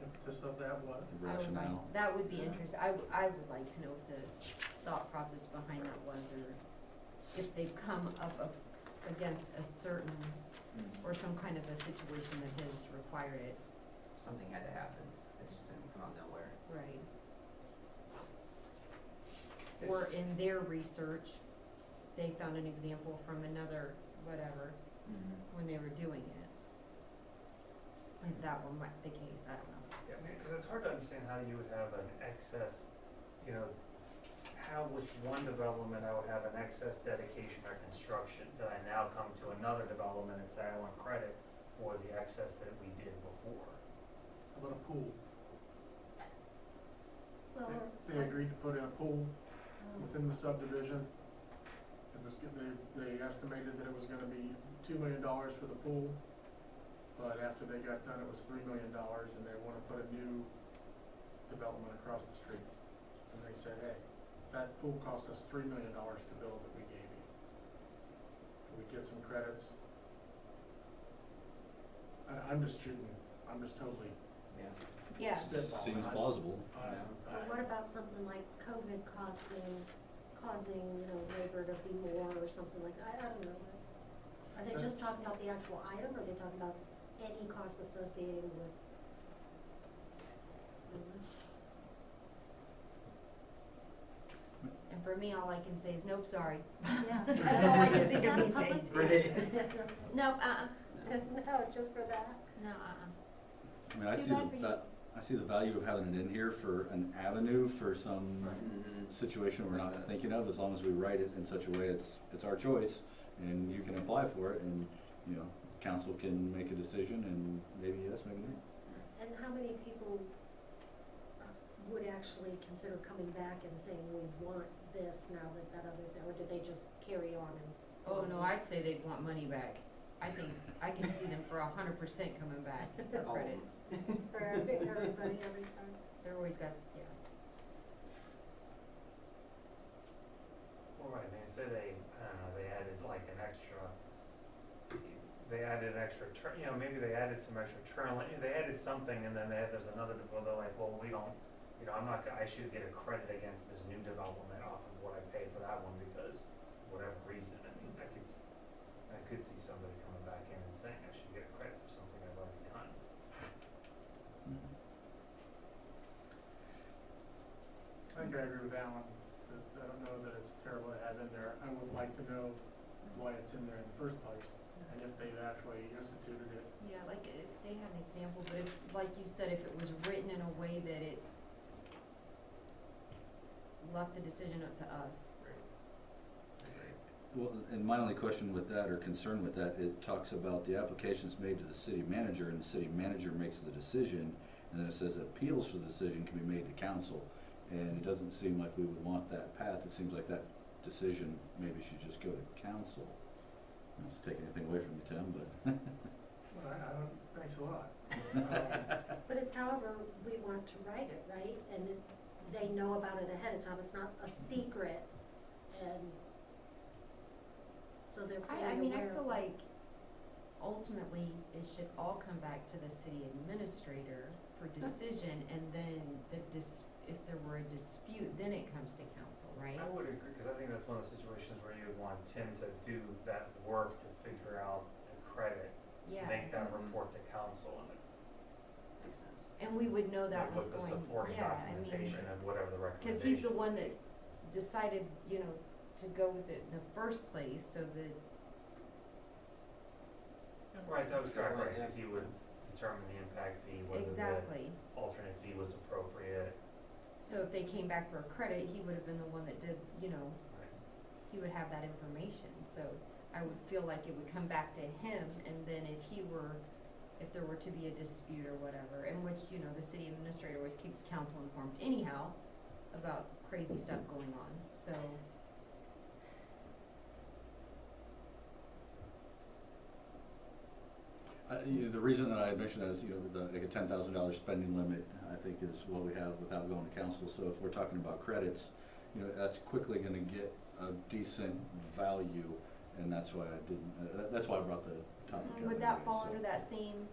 impetus of that was? The I would like, rationale. that would be interesting, I would like to know what the thought process behind that was, or if they've come up against a certain, or some kind of a situation that has required it. Something had to happen, it just didn't come out of nowhere. Right. Or in their research, they found an example from another whatever when they were doing it. Like that one might be the case, I don't know. Yeah, because it's hard to understand how you would have an excess, how with one development I would have an excess dedication or construction that I now come to another development and say I want credit for the excess that we did before. How about a pool? Well, They agreed to put in a pool within the subdivision. It was, they estimated that it was gonna be $2 million for the pool, but after they got done, it was $3 million, and they wanna put a new development across the street. And they said, hey, that pool cost us $3 million to build that we gave you. Can we get some credits? I'm just shooting, I'm just totally Yeah. Yeah, spitballing. Seems plausible. Well, what about something like COVID causing, labor to be more or something like that? I don't know. Are they just talking about the actual item, or are they talking about any costs associated with? and for me, all I can say is, nope, sorry. Yeah. That's all I can Is think that of me a public saying. speaking? Nope, No, just for that? no, I mean, I Too see bad for you. I see the value of having it in here for an avenue for some Mm-hmm. situation we're not thinking of, as long as we write it in such a way it's our choice, and you can apply for it, and, council can make a decision, and maybe yes, maybe no. And how many people would actually consider coming back and saying, we want this now that other thing, or did they just carry on and? oh no, I'd say they'd want money back. I think, I can see them for 100% coming back for All of them. credits. For everybody, every time? They're always got, yeah. Well, right, I mean, say they, I don't know, they added like an extra, maybe they added some extra turn lane, they added something, and then there's another, they're like, well, we don't, I should get a credit against this new development off of what I paid for that one because whatever reason, I mean, I could see somebody coming back in and saying I should get a credit for something I've already done. I think I agree with Alan, that I don't know that it's terrible to have in there. I would like to know why it's in there in the first place, and if they've actually instituted it. Yeah, like if they had an example, but if, like you said, if it was written in a way that it left the decision up to us. Well, and my only question with that, or concern with that, it talks about the applications made to the city manager, and the city manager makes the decision, and then it says appeals for the decision can be made to council. And it doesn't seem like we would want that path. It seems like that decision maybe should just go to council. Not to take anything away from you, Tim, but Well, I don't, thanks a lot. But it's however we want to write it, right? And they know about it ahead of time, it's not a secret, and so they're fully aware I of mean, I it. feel like ultimately it should all come back to the city administrator for decision, and then if there were a dispute, then it comes to council, right? I would agree, because I think that's one of the situations where you would want Tim to do that work to figure out the credit, Yeah. make that report to council, and Makes sense. And we would know that like was with the going, supporting yeah, I mean, documentation of whatever the recommendation. cause he's the one that decided, to go with it in the first place, so that, Right, that was That's a good correct, point, right, because he would determine the impact fee, whether the exactly. alternate fee was appropriate. So if they came back for a credit, he would have been the one that did, you know, Right. he would have that information, so I would feel like it would come back to him, and then if there were to be a dispute or whatever, in which, you know, the city administrator always keeps council informed anyhow about crazy stuff going on, so. The reason that I mentioned that is, you know, like a $10,000 spending limit, I think is what we have without going to council. So if we're talking about credits, you know, that's quickly gonna get a decent value, and that's why I didn't, that's why I brought the topic up. Would that anyway, fall so. under that same,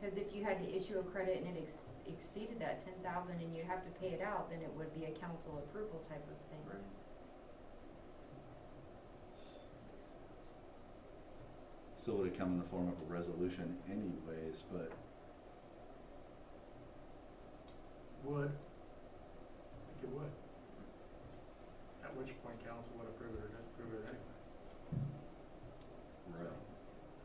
cause if you had to issue a credit and it exceeded that 10,000 and you'd have to pay it out, then it would be a council approval type of thing. Right. So would it come in the form of a resolution anyways, but Would. I think it would. At which point council would approve it or disapprove it anyway. right.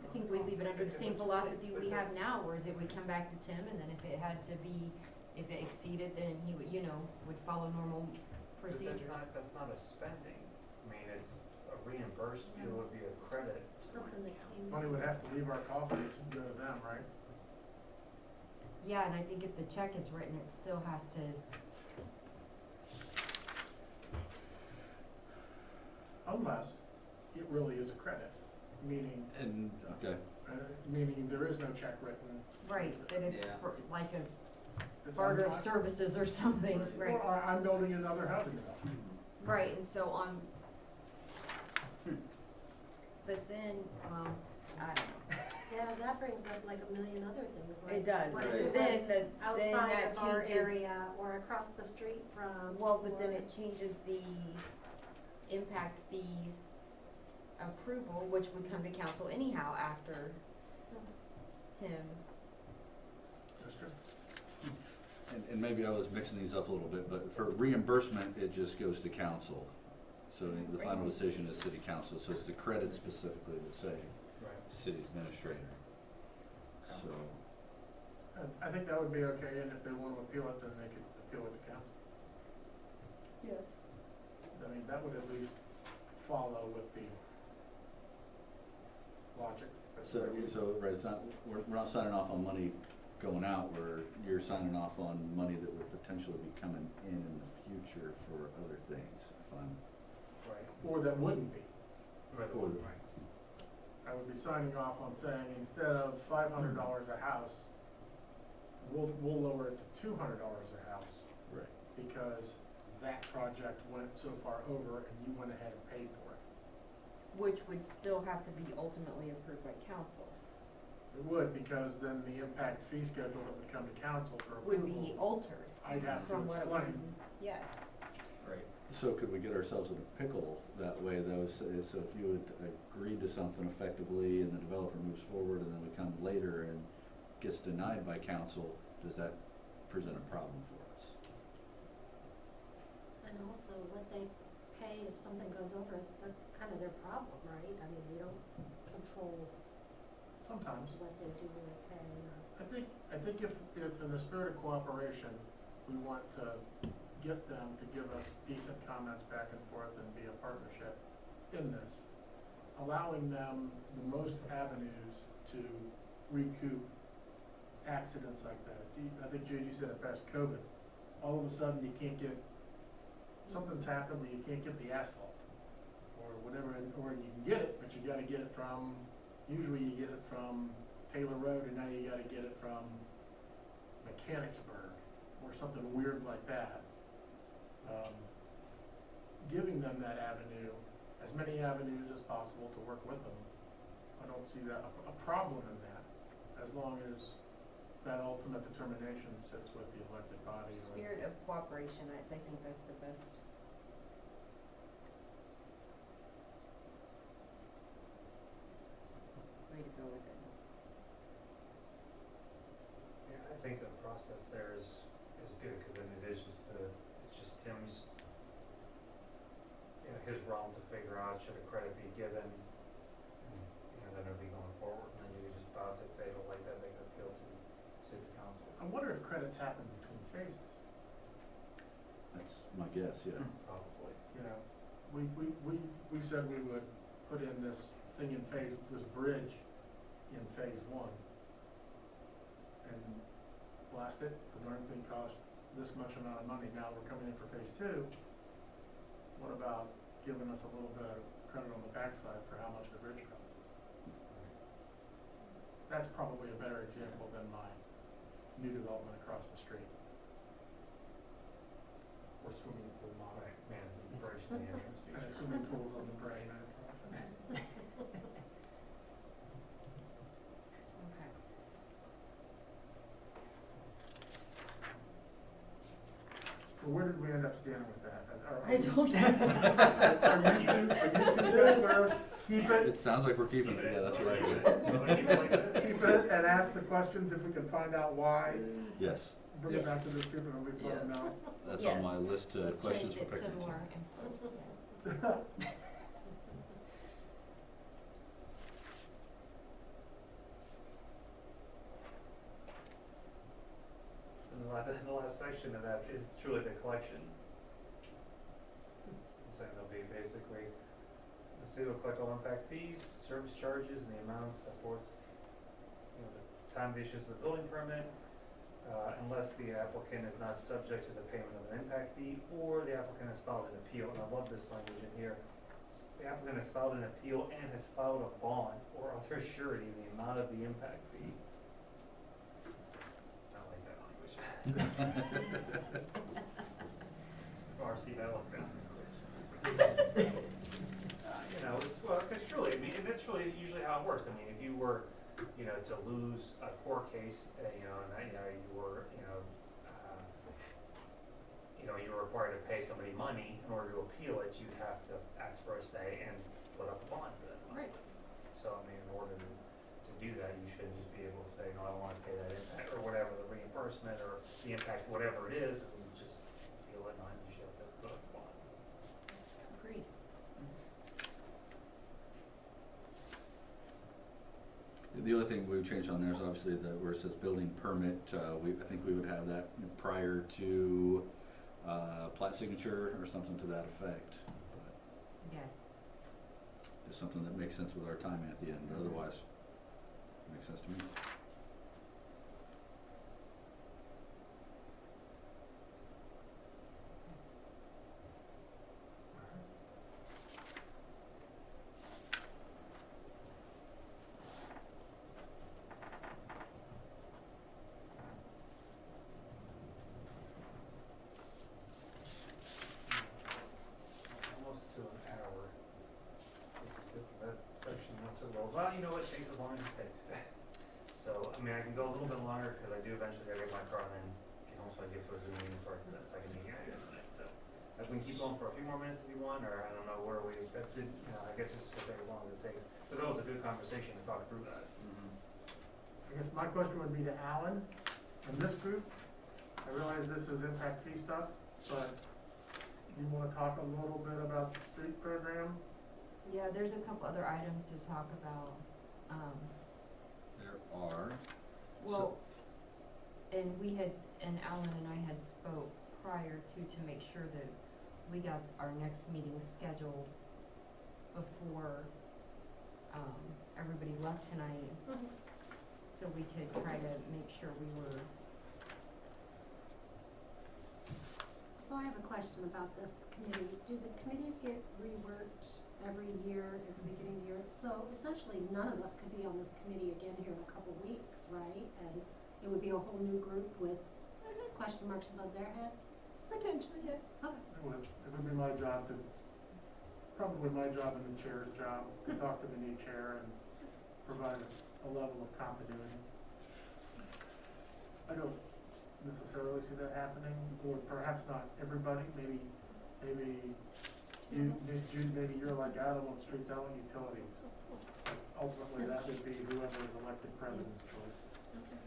I think we leave it under the same philosophy we have now, whereas it would come back to Tim, and then if it had to be, if it exceeded, then he would, you know, would follow normal But procedure. that's not a spending. I mean, it's a reimbursement, it would be a credit. Something that came. Money would have to leave our coffers and go to them, right? Yeah, and I think if the check is written, it still has to, Unless it really is a credit, meaning, And, okay, meaning there is no check written. right, that it's Yeah. for, like a It's barter of unti- services or something, right? Or I'm building another housing development. Right, and so on. But then, I don't know, Yeah, that brings up like a million other things, like. it does, what if because it then was then outside that of our changes, area or across the street from. well, but then or- it changes the impact fee approval, which would come to council anyhow after Tim. That's true. and maybe I was mixing these up a little bit, but for reimbursement, it just goes to council. So the final decision is city council, so it's the credit specifically that say Right. city administrator. So, And I think that would be okay, and if they want to appeal it, then they could appeal it to council. Yeah. I mean, that would at least follow with the logic. right, it's not, we're not signing off on money going out, you're signing off on money that would potentially be coming in the future for other things, if I'm. Right. Or that wouldn't be. Right. Or- Right. I would be signing off on saying, instead of $500 a house, we'll lower it to $200 a house, Right. because that project went so far over and you went ahead and paid for it. Which would still have to be ultimately approved by council, It would, because then the impact fee schedule that would come to council for would approval, be altered I'd have to from what it would, explain. yes. Right. So could we get ourselves in a pickle that way though, so if you had agreed to something effectively and the developer moves forward and then we come later and gets denied by council, does that present a problem for us? And also what they pay if something goes over, that's kind of their problem, right? I mean, we don't control Sometimes. what they do when they pay or. I think if in the spirit of cooperation, we want to get them to give us decent comments back and forth and be a partnership in this, allowing them the most avenues to recoup accidents like that. I think Judy said it best, COVID. All of a sudden, you can't get, something's happened where you can't get the asphalt or whatever, or you can get it, but you gotta get it from, usually you get it from Taylor Road, and now you gotta get it from Mechanicsburg, or something weird like that. Giving them that avenue, as many avenues as possible to work with them, I don't see that, a problem in that, as long as that ultimate determination sits with the elected body or. Spirit of cooperation, I think that's the best. Way to go with it. Yeah, I think the process there is good, cause then it is just it's just Tim's, you know, his realm to figure out should a credit be given, and, you know, then it'll be going forward, and then you just cause, if they don't like that, they can appeal to city council. I wonder if credits happen between phases, That's my guess, yeah. Probably. you know? We said we would put in this thing in this bridge in phase one and blast it, the darn thing cost this much amount of money, now we're coming in for phase two. What about giving us a little bit of credit on the backside for how much the bridge costs? That's probably a better example than my new development across the street. Or swimming pool model. Right, man, the bridge to the entrance And feature. swimming pools on the brain. Okay. So where did we end up standing with that? I don't know. Are you two good, or keep it? It sounds like we're keeping it, yeah, that's what I heard. Keep it like this. Keep it and ask the questions if we can find out why, Yes, bring it back to this group and at least let them Yes. know. that's on my Yes. list of Let's try to questions for get some Pickerington. more info. And the last section of that is truly the collection. So it'll be basically, the city will collect all impact fees, service charges, and the amounts set forth, you know, the time of issues of the building permit, unless the applicant is not subject to the payment of an impact fee, or the applicant has filed an appeal, and I love this language in here. The applicant has filed an appeal and has filed a bond or other surety in the amount of the impact fee. I like that language. RC, I like that language. You know, it's, well, because truly, I mean, and that's really usually how it works. I mean, if you were, you know, to lose a court case, you know, and, you know, you were, you were required to pay somebody money in order to appeal it, you'd have to ask for a stay and put up a bond for that money. Right. So, I mean, in order to do that, you shouldn't just be able to say, no, I don't wanna pay that impact, or whatever, the reimbursement, or the impact, whatever it is, and you just appeal it, and you should have to put up a bond. Agreed. The only thing we've changed on there is obviously where it says building permit, I think we would have that prior to, plat signature or something to that effect. But Yes. just something that makes sense with our timing at the end, but otherwise, it makes sense to me. Almost to an hour. That section went too well. Well, you know what, it takes as long as it takes. So, I mean, I can go a little bit longer, cause I do eventually gotta get my car and then get home, so I get to a Zoom meeting for that second meeting I do tonight, so. If we can keep going for a few more minutes if you want, or I don't know where we, that did, you know, I guess it's gonna take as long as it takes. But that was a good conversation to talk through that. I guess my question would be to Alan and this group. I realize this is impact fee stuff, but you wanna talk a little bit about the street program? Yeah, there's a couple other items to talk about. There are. Well, and Alan and I had spoke prior to make sure that we got our next meeting scheduled before, everybody left tonight, so we could try to make sure we were. So I have a question about this committee. Do the committees get reworked every year at the beginning of the year? So essentially, none of us could be on this committee again here in a couple weeks, right? And it would be a whole new group with question marks above their heads? Potentially, yes. Okay. It would be my job to, probably my job and the chair's job, to talk to the new chair and provide a level of continuity. I don't necessarily see that happening, or perhaps not everybody, maybe maybe you're like Adam on streets, I want utilities. But ultimately, that would be whoever is elected president's choice,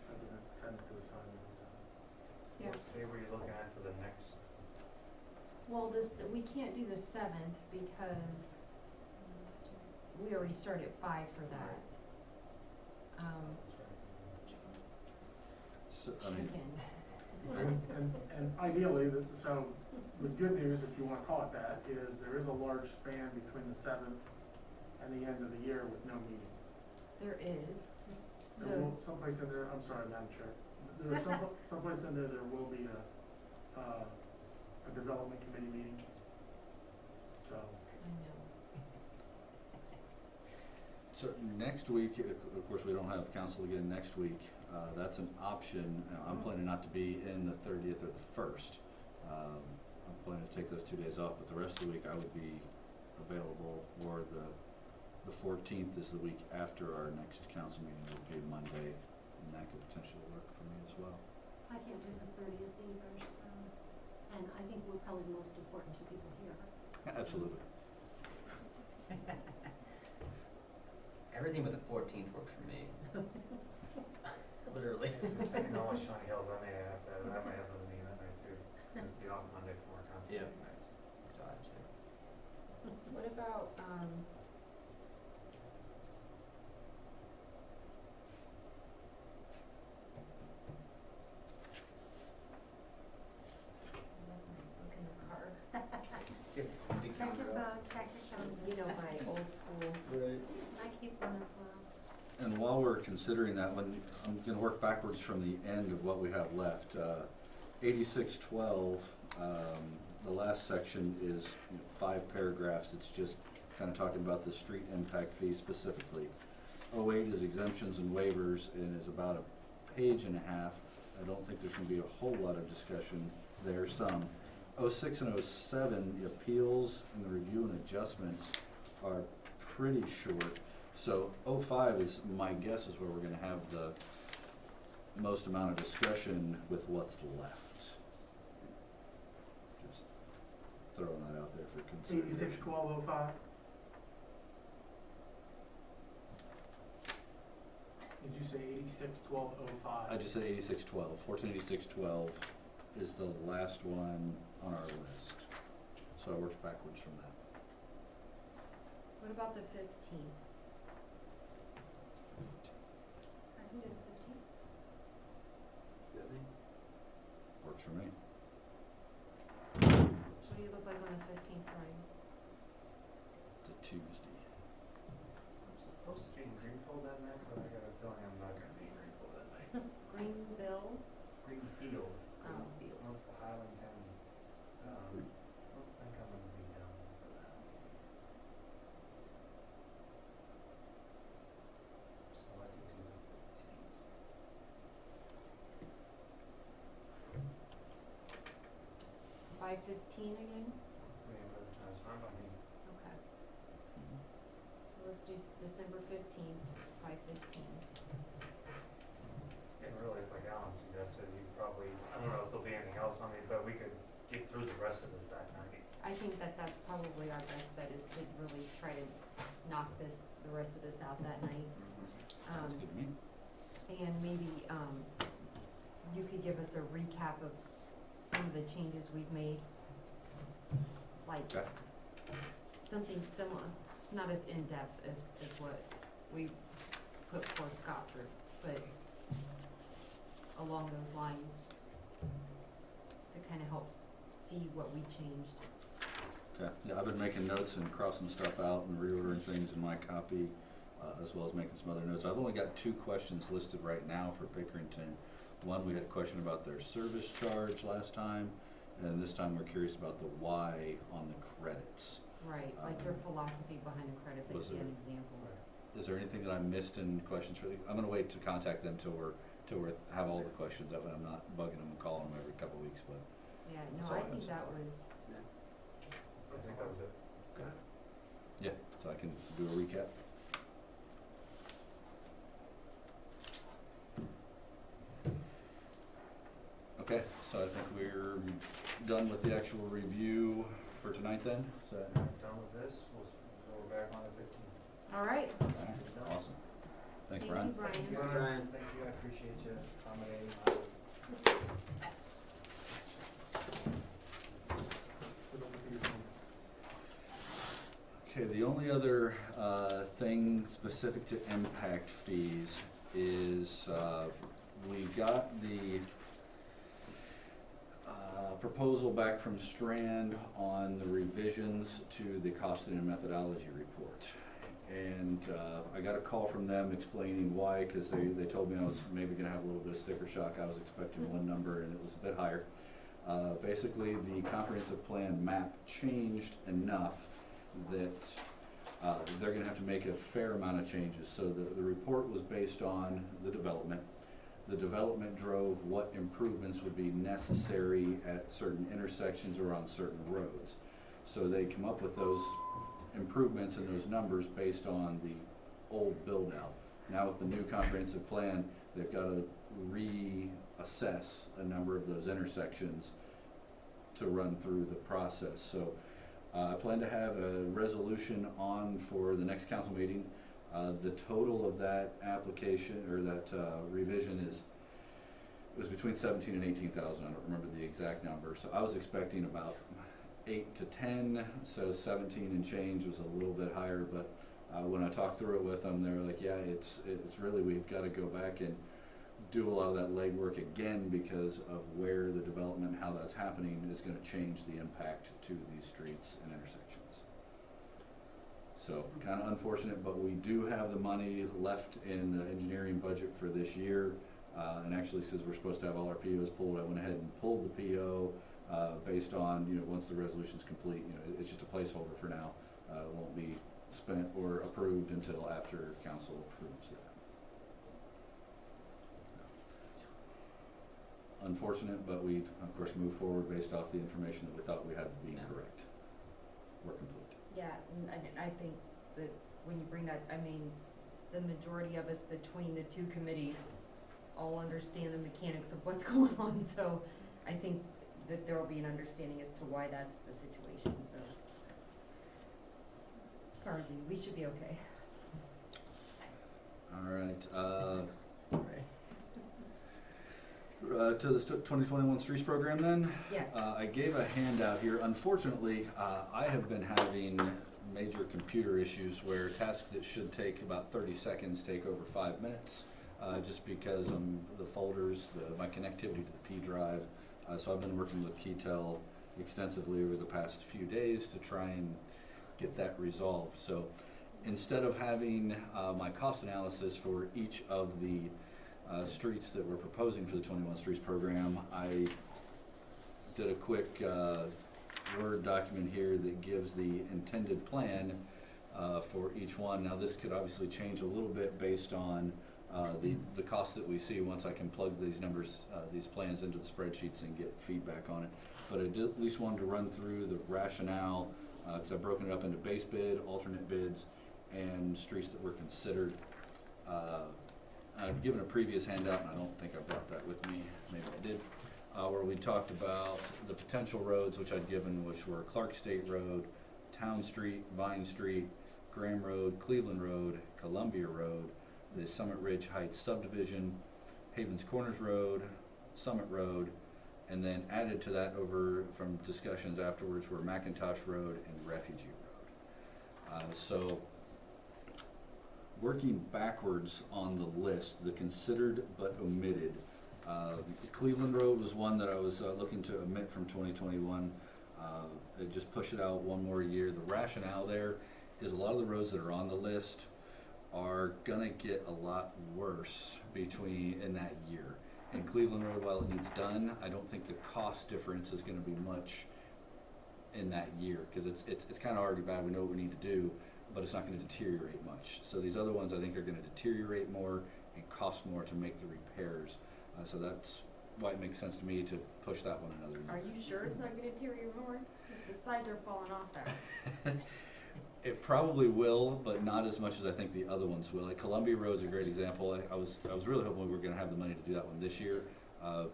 president tends to assign those. Yeah. What day were you looking at for the next? Well, we can't do the 7th because we already started at 5 for that. So, I mean, chicken. And ideally, so the good news, if you wanna call it that, is there is a large span between the 7th and the end of the year with no meeting. There is, There so, will, someplace in there, I'm sorry, Madam Chair, there is someplace in there will be a development committee meeting. So, I know. so next week, of course, we don't have council again next week. That's an option. I'm planning not to be in the 30th or the 1st. I'm planning to take those 2 days off, but the rest of the week I would be available, or the 14th is the week after our next council meeting, it will be Monday, and that could potentially work for me as well. I can't do the 30th either, so, and I think we're probably the most important two people here. Absolutely. Everything but the 14th works for me. Literally. Depending on what Shawnee Hills, I may have to, I might have a meeting that night too. It's the off Monday for our council Yeah. meeting nights. So I have to. What about, look in the car. See if the big Check your calendar up. phone, check your calendar. You know, my old school. Right. I keep one as well. And while we're considering that, I'm gonna work backwards from the end of what we have left. 8612, the last section is 5 paragraphs. It's just kind of talking about the street impact fee specifically. 08 is exemptions and waivers and is about a page and a half. I don't think there's gonna be a whole lot of discussion there, some. 06 and 07, the appeals and the review and adjustments are pretty short. So 05 is, my guess is where we're gonna have the most amount of discussion with what's left. Just throwing that out there for consideration. 861205. Did you say 861205? I just said 8612. 148612 is the last one on our list. So I worked backwards from that. What about the 15th? I can do the 15th. Works for me. What do you look like on the 15th, Brian? It's a Tuesday. I'm supposed to be in Greenfield that night, but I got a feeling I'm not gonna be in Greenfield that night. Greenville? Greenfield, Oh. north of Highland County. I don't think I'm gonna be down there for that. So I could do the 15th. 5:15 again? Whatever time's fine by me. Okay. So let's do December 15th, 5:15. And really, it's like Alan suggested, you probably, I don't know if there'll be anything else on me, but we could get through the rest of this that night. I think that that's probably our best bet, is to really try to knock the rest of this out that night. Sounds good to me. And maybe, you could give us a recap of some of the changes we've made. Like, Okay. something similar, not as in-depth as what we put forth Scott through, but along those lines, to kind of help see what we changed. Okay, yeah, I've been making notes and crossing stuff out and reordering things in my copy, as well as making some other notes. I've only got 2 questions listed right now for Pickerington. One, we had a question about their service charge last time, and this time we're curious about the why on the credits. Right, like their philosophy behind the credits, like Was an there- example. Is there anything that I missed in questions for the, I'm gonna wait to contact them till we have all the questions, that way I'm not bugging them and calling them every couple weeks, but. Yeah, That's no, all I I think have. that was, I think that was it. Yeah, so I can do a recap. Okay, so I think we're done with the actual review for tonight then, is that? Done with this, we're back on the 15th. all right, Alright, awesome. Thanks, thank Brian. you, Brian. you, Brian. Thank you, I appreciate you accommodating Okay, the only other thing specific to impact fees is, we got the proposal back from Strand on the revisions to the costing and methodology report. And I got a call from them explaining why, because they told me I was maybe gonna have a little bit of sticker shock. I was expecting one number and it was a bit higher. Basically, the comprehensive plan map changed enough that they're gonna have to make a fair amount of changes. So the report was based on the development. The development drove what improvements would be necessary at certain intersections or on certain roads. So they come up with those improvements and those numbers based on the old build out. Now with the new comprehensive plan, they've got to reassess a number of those intersections to run through the process. So I plan to have a resolution on for the next council meeting. The total of that application or that revision it was between 17 and 18,000. I don't remember the exact number. So I was expecting about 8 to 10. So 17 and change was a little bit higher. But when I talked through it with them, they were like, "Yeah, it's really we've got to go back and do a lot of that legwork again because of where the development, how that's happening, is going to change the impact to these streets and intersections." So kind of unfortunate, but we do have the money left in the engineering budget for this year. And actually, because we're supposed to have all our POs pulled, I went ahead and pulled the PO based on, once the resolution's complete, it's just a placeholder for now. It won't be spent or approved until after council approves that. Unfortunate, but we, of course, move forward based off the information that we thought we had to be Yeah. correct or complete. Yeah, and I think that when you bring that, I mean, the majority of us between the two committees all understand the mechanics of what's going on, so I think that there will be an understanding as to why that's the situation, so. Hardly, we should be okay. All right. To the 2021 Streets Program then. Yes. I gave a handout here. Unfortunately, I have been having major computer issues where tasks that should take about 30 seconds take over 5 minutes, just because the folders, my connectivity to the P drive. So I've been working with Keytel extensively over the past few days to try and get that resolved. So instead of having my cost analysis for each of the streets that we're proposing for the 21 Streets Program, I did a quick Word document here that gives the intended plan for each one. Now this could obviously change a little bit based on the costs that we see once I can plug these numbers, these plans into the spreadsheets and get feedback on it. But I did at least wanted to run through the rationale, because I've broken it up into base bid, alternate bids, and streets that were considered. I've given a previous handout, and I don't think I brought that with me, maybe I did, where we talked about the potential roads, which I'd given, which were Clark State Road, Town Street, Vine Street, Graham Road, Cleveland Road, Columbia Road, the Summit Ridge Heights subdivision, Havens Corners Road, Summit Road, and then added to that over from discussions afterwards were McIntosh Road and Refugee Road. So working backwards on the list, the considered but omitted, Cleveland Road was one that I was looking to omit from 2021. Just push it out one more year. The rationale there is a lot of the roads that are on the list are gonna get a lot worse in that year. And Cleveland Road, while it needs done, I don't think the cost difference is gonna be much in that year, because it's kind of already bad. We know what we need to do, but it's not going to deteriorate much. So these other ones I think are going to deteriorate more and cost more to make the repairs. So that's why it makes sense to me to push that one another year. Are you sure it's not gonna deteriorate more? 'Cause the sides are falling off there. It probably will, but not as much as I think the other ones will. Like Columbia Road's a great example. I was really hoping we were going to have the money to do that one this year,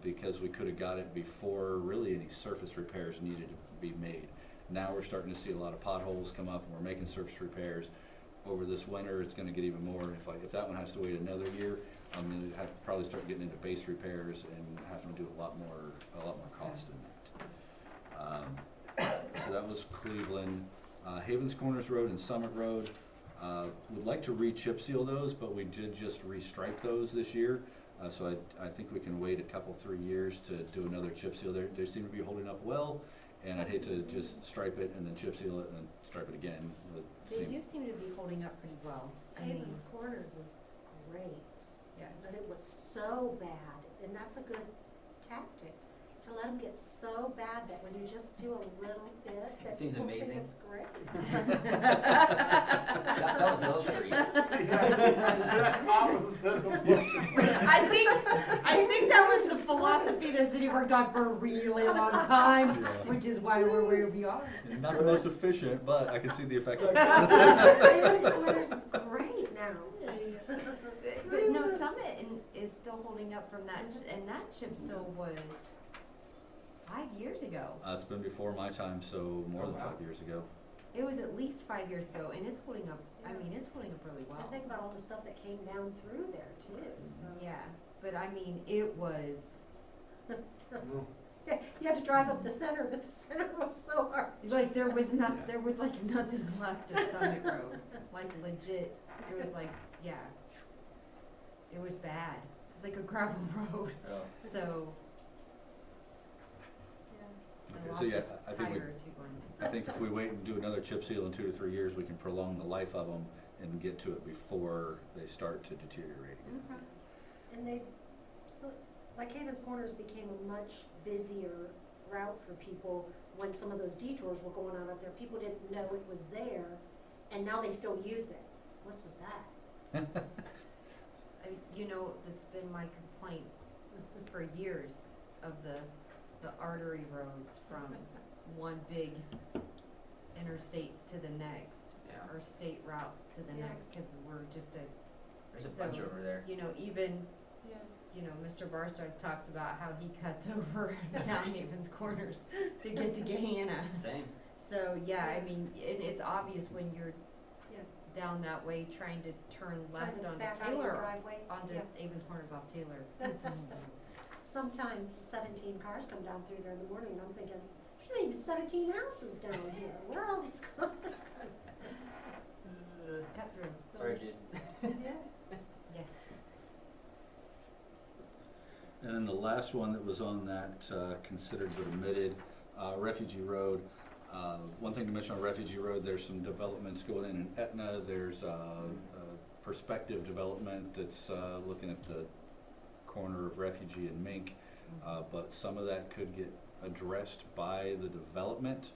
because we could have got it before really any surface repairs needed to be made. Now we're starting to see a lot of potholes come up, and we're making surface repairs. Over this winter, it's going to get even more. If that one has to wait another year, I'm going to have to probably start getting into base repairs and having to do a lot more cost in that. So that was Cleveland. Havens Corners Road and Summit Road. We'd like to re-chip seal those, but we did just restripe those this year. So I think we can wait a couple, 3 years to do another chip seal. They seem to be holding up well, and I'd hate to just stripe it and then chip seal it and then stripe it again. It would They seem- do seem to be holding up pretty well. I mean, Havens Corners is great, yeah. but it was so bad, and that's a good tactic, to let them get so bad that when you just do a little bit, that seems people think amazing. it's great. That was Mill Street. Exact opposite of what. I think that was the philosophy the city worked on for a really long time, Yeah. which is why we're where we are. Not the most efficient, but I can see the effect. Havens Corners is great now. But no, Summit is still holding up from that, and that chip seal was 5 years ago. It's been before my time, so more Oh, than wow. 5 years ago. It was at least 5 years ago, and it's holding up, I mean, it's holding up really well. And think about all the stuff that came down through there too, so. Yeah, but I mean, it was, You had to drive up the center, but the center was so hard. like, there was like nothing left of Summit Road, like legit, it was like, yeah. It was bad, it was like a gravel road, Oh. so Yeah. I Okay, lost so yeah, a I think tire we, or two going this. I think if we wait and do another chip seal in 2 to 3 years, we can prolong the life of them and get to it before they start to deteriorate again. Okay. And they, so, like Havens Corners became a much busier route for people when some of those detours were going on up there. People didn't know it was there, and now they still use it. What's with that? You know, that's been my complaint for years of the artery roads from one big interstate to the next, Yeah. or state route to the Yeah. next, cause we're just There's a So, bunch over there. you know, even, Yeah. you know, Mr. Barstow talks about how he cuts over down Havens Corners to get to Gahanna. Same. So, yeah, I mean, it's obvious when you're Yeah. down that way trying to turn Trying left to onto back out of your Taylor, driveway. onto Yeah. Havens Corners off Taylor. Sometimes 17 cars come down through there in the morning, and I'm thinking, there's maybe 17 houses down here. Where are all these cars? Cut through. Sorry, dude. Yeah. And then the last one that was on that, considered but omitted, Refugee Road. One thing to mention on Refugee Road, there's some developments going in Etna. There's a perspective development that's looking at the corner of Refugee and Mink. But some of that could get addressed by the development.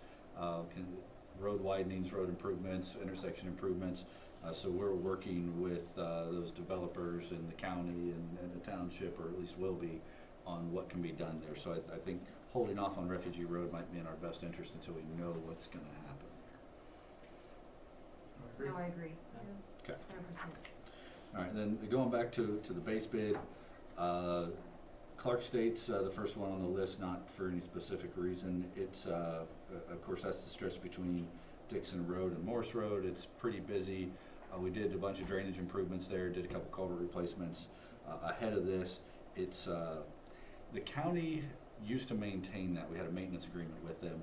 Road widenings, road improvements, intersection improvements. So we're working with those developers in the county and the township, or at least will be, on what can be done there. So I think holding off on Refugee Road might be in our best interest until we know what's gonna happen. No, I agree. Okay. 100%. All right, then going back to the base bid, Clark State's the first one on the list, not for any specific reason. It's, of course, that's the stretch between Dixon Road and Morse Road. It's pretty busy. We did a bunch of drainage improvements there, did a couple culvert replacements. Ahead of this, it's, the county used to maintain that. We had a maintenance agreement with them.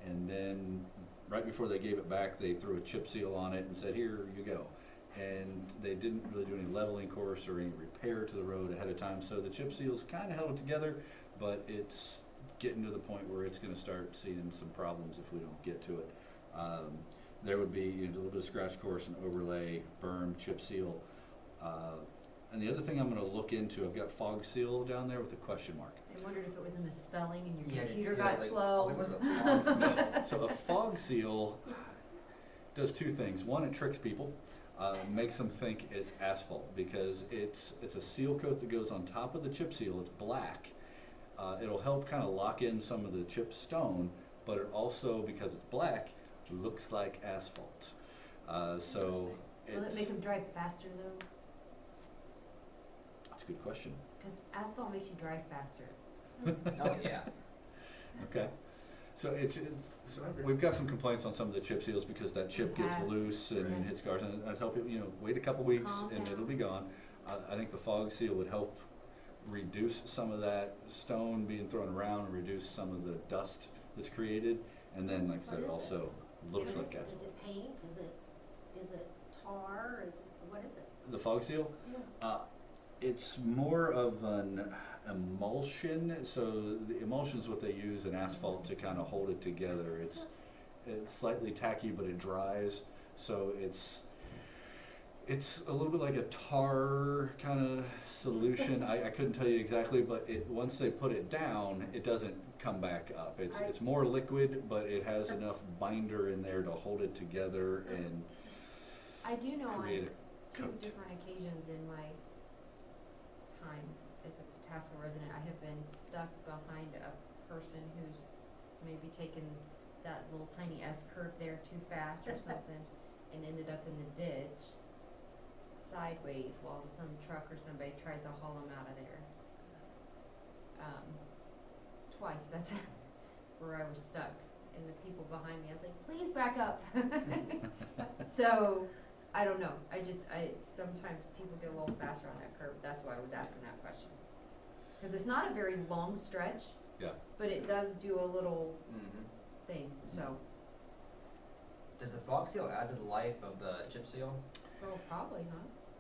And then right before they gave it back, they threw a chip seal on it and said, here you go. And they didn't really do any leveling course or any repair to the road ahead of time. So the chip seals kind of held it together, but it's getting to the point where it's going to start seeing some problems if we don't get to it. There would be a little bit of scratch course, an overlay, berm, chip seal. And the other thing I'm going to look into, I've got fog seal down there with a question mark. I wondered if it was a misspelling and your Yeah, I did computer too. I got was like- slow. I was like, what's a fog seal? So a fog seal does two things. One, it tricks people, makes them think it's asphalt because it's a seal coat that goes on top of the chip seal. It's black. It'll help kind of lock in some of the chip stone, but it also, because it's black, looks like asphalt. So Will it it's, make them drive faster though? that's a good question. Because asphalt makes you drive faster. Oh, yeah. Okay. So so we've got some complaints on some of the chip seals because that chip gets Okay. loose and Right. hits cars. And I tell people, wait a couple weeks Calm and down. it'll be gone. I think the fog seal would help reduce some of that stone being thrown around and reduce some of the dust that's created. And then, like I said, What it is it? also looks What like is it? asphalt. Is it paint? Is it tar, is it, what is it? The fog seal? Yeah. It's more of an emulsion, so the emulsion is what they use in asphalt to kind of hold it together. It's slightly tacky, but it dries, so it's a little bit like a tar kind of solution. I couldn't tell you exactly, but once they put it down, it doesn't come back up. It's more liquid, but it has enough binder in there to hold it together and I do know on create a two coat. different occasions in my time as a Pataska resident, I have been stuck behind a person who's maybe taken that little tiny S curve there too fast or something and ended up in the ditch sideways while some truck or somebody tries to haul him out of there. Twice, that's where I was stuck, and the people behind me, I was like, please back up. So, I don't know, sometimes people get a little faster on that curve, that's why I was asking that question. Cause it's not a very long stretch, Yeah. but it does do a little Mm-hmm. thing, so, Does the fog seal add to the life of the chip seal? well, probably, huh?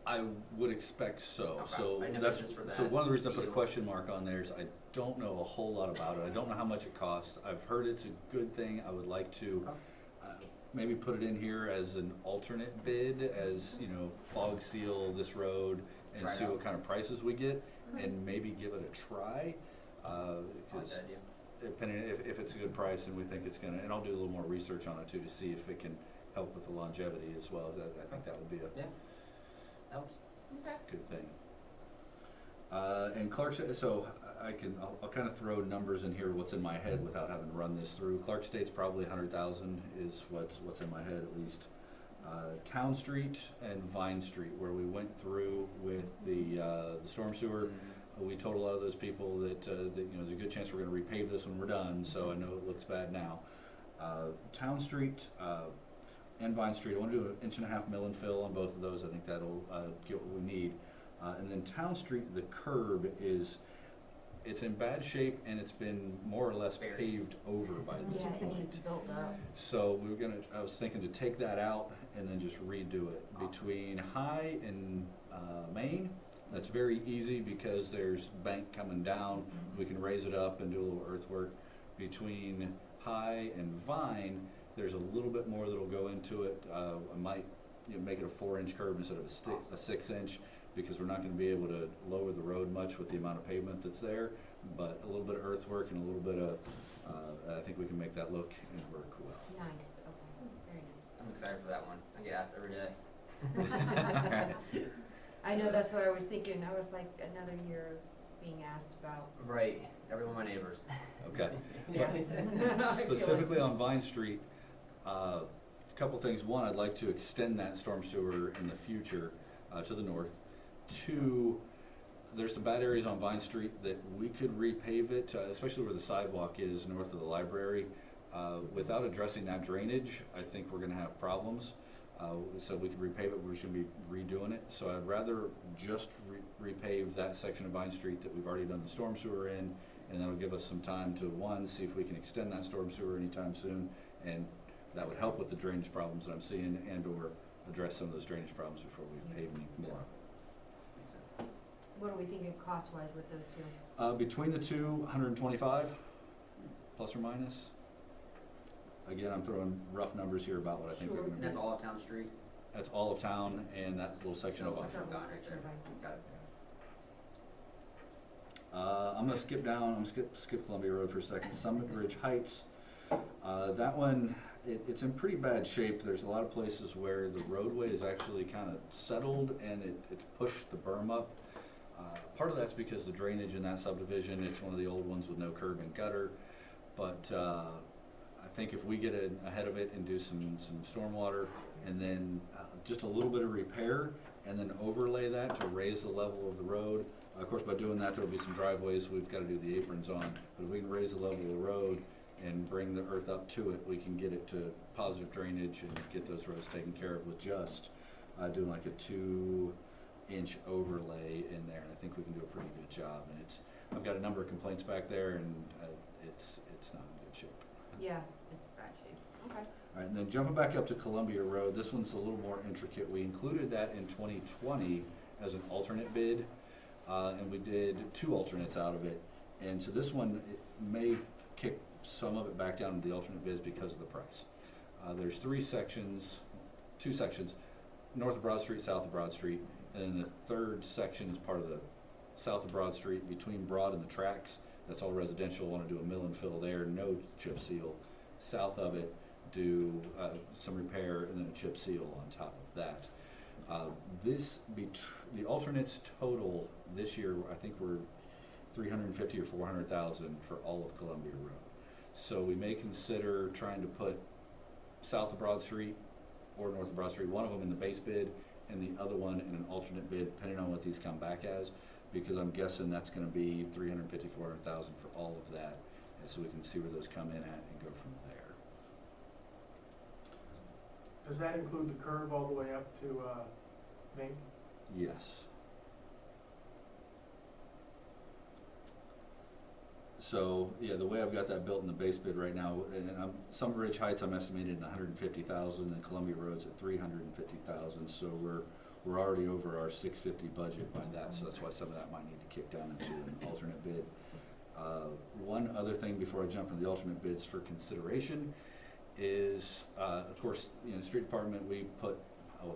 I would expect so. Okay. So I never that's just for so that one of the reasons I put a feel. question mark on there is I don't know a whole lot about it. I don't know how much it costs. I've heard it's a good thing. I would like to Okay. maybe put it in here as an alternate bid, as fog seal this road and Try it see out. what kind of prices we get, and maybe give it a try. Like Because that idea. depending if it's a good price and we think it's gonna, and I'll do a little more research on it too to see if it can help with the longevity as well. I think that would be a Yeah. Helps. Okay. good thing. And Clark, so I'll kind of throw numbers in here, what's in my head without having to run this through. Clark State's probably 100,000 is what's in my head at least. Town Street and Vine Street, where we went through with the storm sewer, Mhm. we told a lot of those people that there's a good chance we're gonna repave this when we're done, so I know it looks bad now. Town Street, and Vine Street, I wanna do an 1.5 inch mill and fill on both of those, I think that'll, get what we need. And then Town Street, the curb it's in bad shape and it's been more or less Buried. paved over by this Yeah, it needs to point. build up. So I was thinking to take that out and then just redo it. Awesome. Between High and, Main, that's very easy because there's bank coming down. We can raise it up and do a little earthwork. Between High and Vine, there's a little bit more that'll go into it. I might make it a 4-inch curb instead of a 6-inch, because we're not gonna be able to lower the road much with the amount of pavement that's there. But a little bit of earthwork and a little bit of, I think we can make that look and work well. Nice, okay, very nice. I'm excited for that one. I get asked every day. I know, that's what I was thinking, I was like, another year of being asked about. Right. Every one of my neighbors. Okay. Yeah. I feel like- Specifically on Vine Street, a couple things. One, I'd like to extend that storm sewer in the future to the north. Two, there's some bad areas on Vine Street that we could repave it, especially where the sidewalk is north of the library. Without addressing that drainage, I think we're gonna have problems. So we could repave it, we're just gonna be redoing it. So I'd rather just repave that section of Vine Street that we've already done the storm sewer in, and that'll give us some time to, one, see if we can extend that storm sewer anytime soon, and that would help with the drainage problems that I'm seeing, and or address some of those drainage problems before we pave any more. Makes sense. What are we thinking cost-wise with those two? Between the two, 125, plus or minus. Again, I'm throwing rough numbers here about what I think they're Sure. gonna And be. that's all of Town Street? That's all of town and that little section of Little Vine. section. That Vine little right section of there. Vine. Got it. I'm gonna skip down, I'm gonna skip Columbia Road for a second. Summit Ridge Heights, that one, it's in pretty bad shape. There's a lot of places where the roadway is actually kind of settled and it's pushed the berm up. Part of that's because the drainage in that subdivision, it's one of the old ones with no curb and gutter. But I think if we get ahead of it and do some stormwater and then just a little bit of repair and then overlay that to raise the level of the road. Of course, by doing that, there'll be some driveways we've got to do the aprons on. But if we can raise the level of the road and bring the earth up to it, we can get it to positive drainage and get those roads taken care of with just doing like a 2-inch overlay in there. And I think we can do a pretty good job. And I've got a number of complaints back there, and it's not in good shape. Yeah, it's bad shape, okay. All right, and then jumping back up to Columbia Road, this one's a little more intricate. We included that in 2020 as an alternate bid, and we did 2 alternates out of it. And so this one, it may kick some of it back down to the alternate bids because of the price. There's 2 sections, north of Broad Street, south of Broad Street, and then the 3rd section is part of the south of Broad Street, between Broad and the tracks. That's all residential. Want to do a mill and fill there, no chip seal. South of it, do some repair and then a chip seal on top of that. The alternates total this year, I think we're 350 or 400,000 for all of Columbia Road. So we may consider trying to put south of Broad Street or north of Broad Street, one of them in the base bid and the other one in an alternate bid, depending on what these come back as, because I'm guessing that's going to be 350, 400,000 for all of that, and so we can see where those come in at and go from there. Does that include the curve all the way up to, Mink? Yes. So, yeah, the way I've got that built in the base bid right now, and Summit Ridge Heights I'm estimated at 150,000, and Columbia Road's at 350,000, so we're already over our 650 budget by that, so that's why some of that might need to kick down into an alternate bid. One other thing before I jump into the alternate bids for consideration is, of course, street department, we put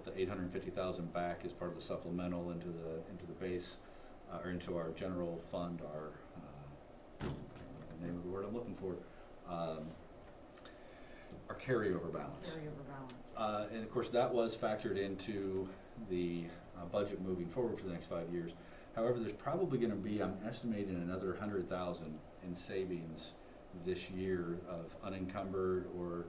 the 850,000 back as part of the supplemental into the base, or into our general fund, our name of the word I'm looking for, our carryover balance. And of course, that was factored into the budget moving forward for the next 5 years. However, there's probably going to be, I'm estimating, another 100,000 in savings this year of unencumbered or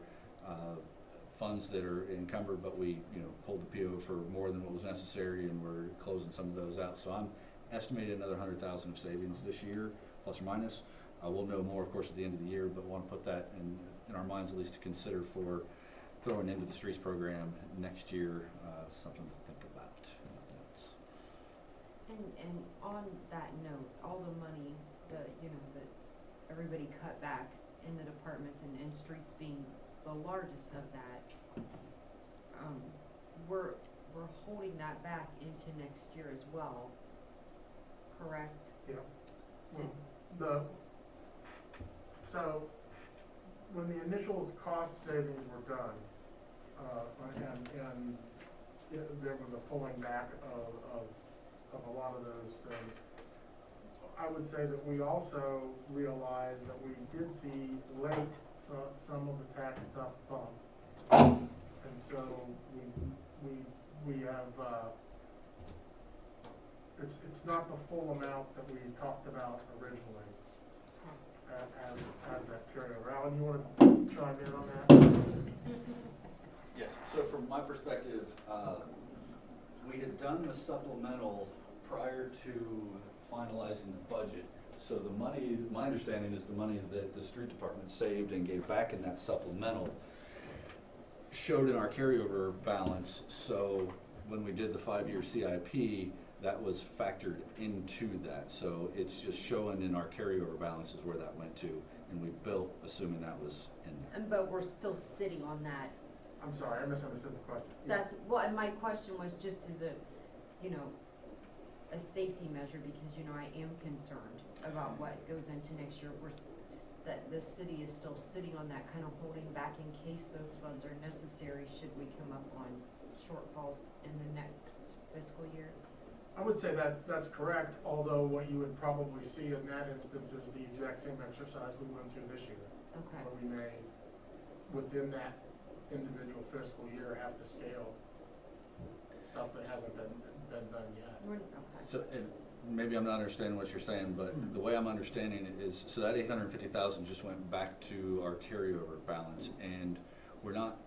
funds that are encumbered, but we pulled the PO for more than what was necessary, and we're closing some of those out. So I'm estimating another 100,000 of savings this year, plus or minus. We'll know more, of course, at the end of the year, but want to put that in our minds at least to consider for throwing into the streets program next year, something to think about. And on that note, all the money that everybody cut back in the departments and streets being the largest of that, we're holding that back into next year as well, correct? Yeah. To- So, when the initial cost savings were done, and there was a pulling back of a lot of those things, I would say that we also realized that we did see late some of the tax stuff bump. And so we have, it's not the full amount that we talked about originally as that carryover. Alan, you want to chime in on that? Yes, so from my perspective, we had done the supplemental prior to finalizing the budget. So the money, my understanding is the money that the street department saved and gave back in that supplemental showed in our carryover balance. So when we did the 5-year CIP, that was factored into that. So it's just showing in our carryover balances where that went to, and we built assuming that was in there. But we're still sitting on that. I'm sorry, I misunderstood the question. And my question was just as a safety measure, because I am concerned about what goes into next year. That the city is still sitting on that, kind of holding back in case those funds are necessary should we come up on shortfalls in the next fiscal year. I would say that that's correct, although what you would probably see in that instance is the exact same exercise we went through this year. Okay. Where we may, within that individual fiscal year, have to scale stuff that hasn't been done yet. Okay. So, and maybe I'm not understanding what you're saying, but the way I'm understanding it is, so that 850,000 just went back to our carryover balance, and we're not,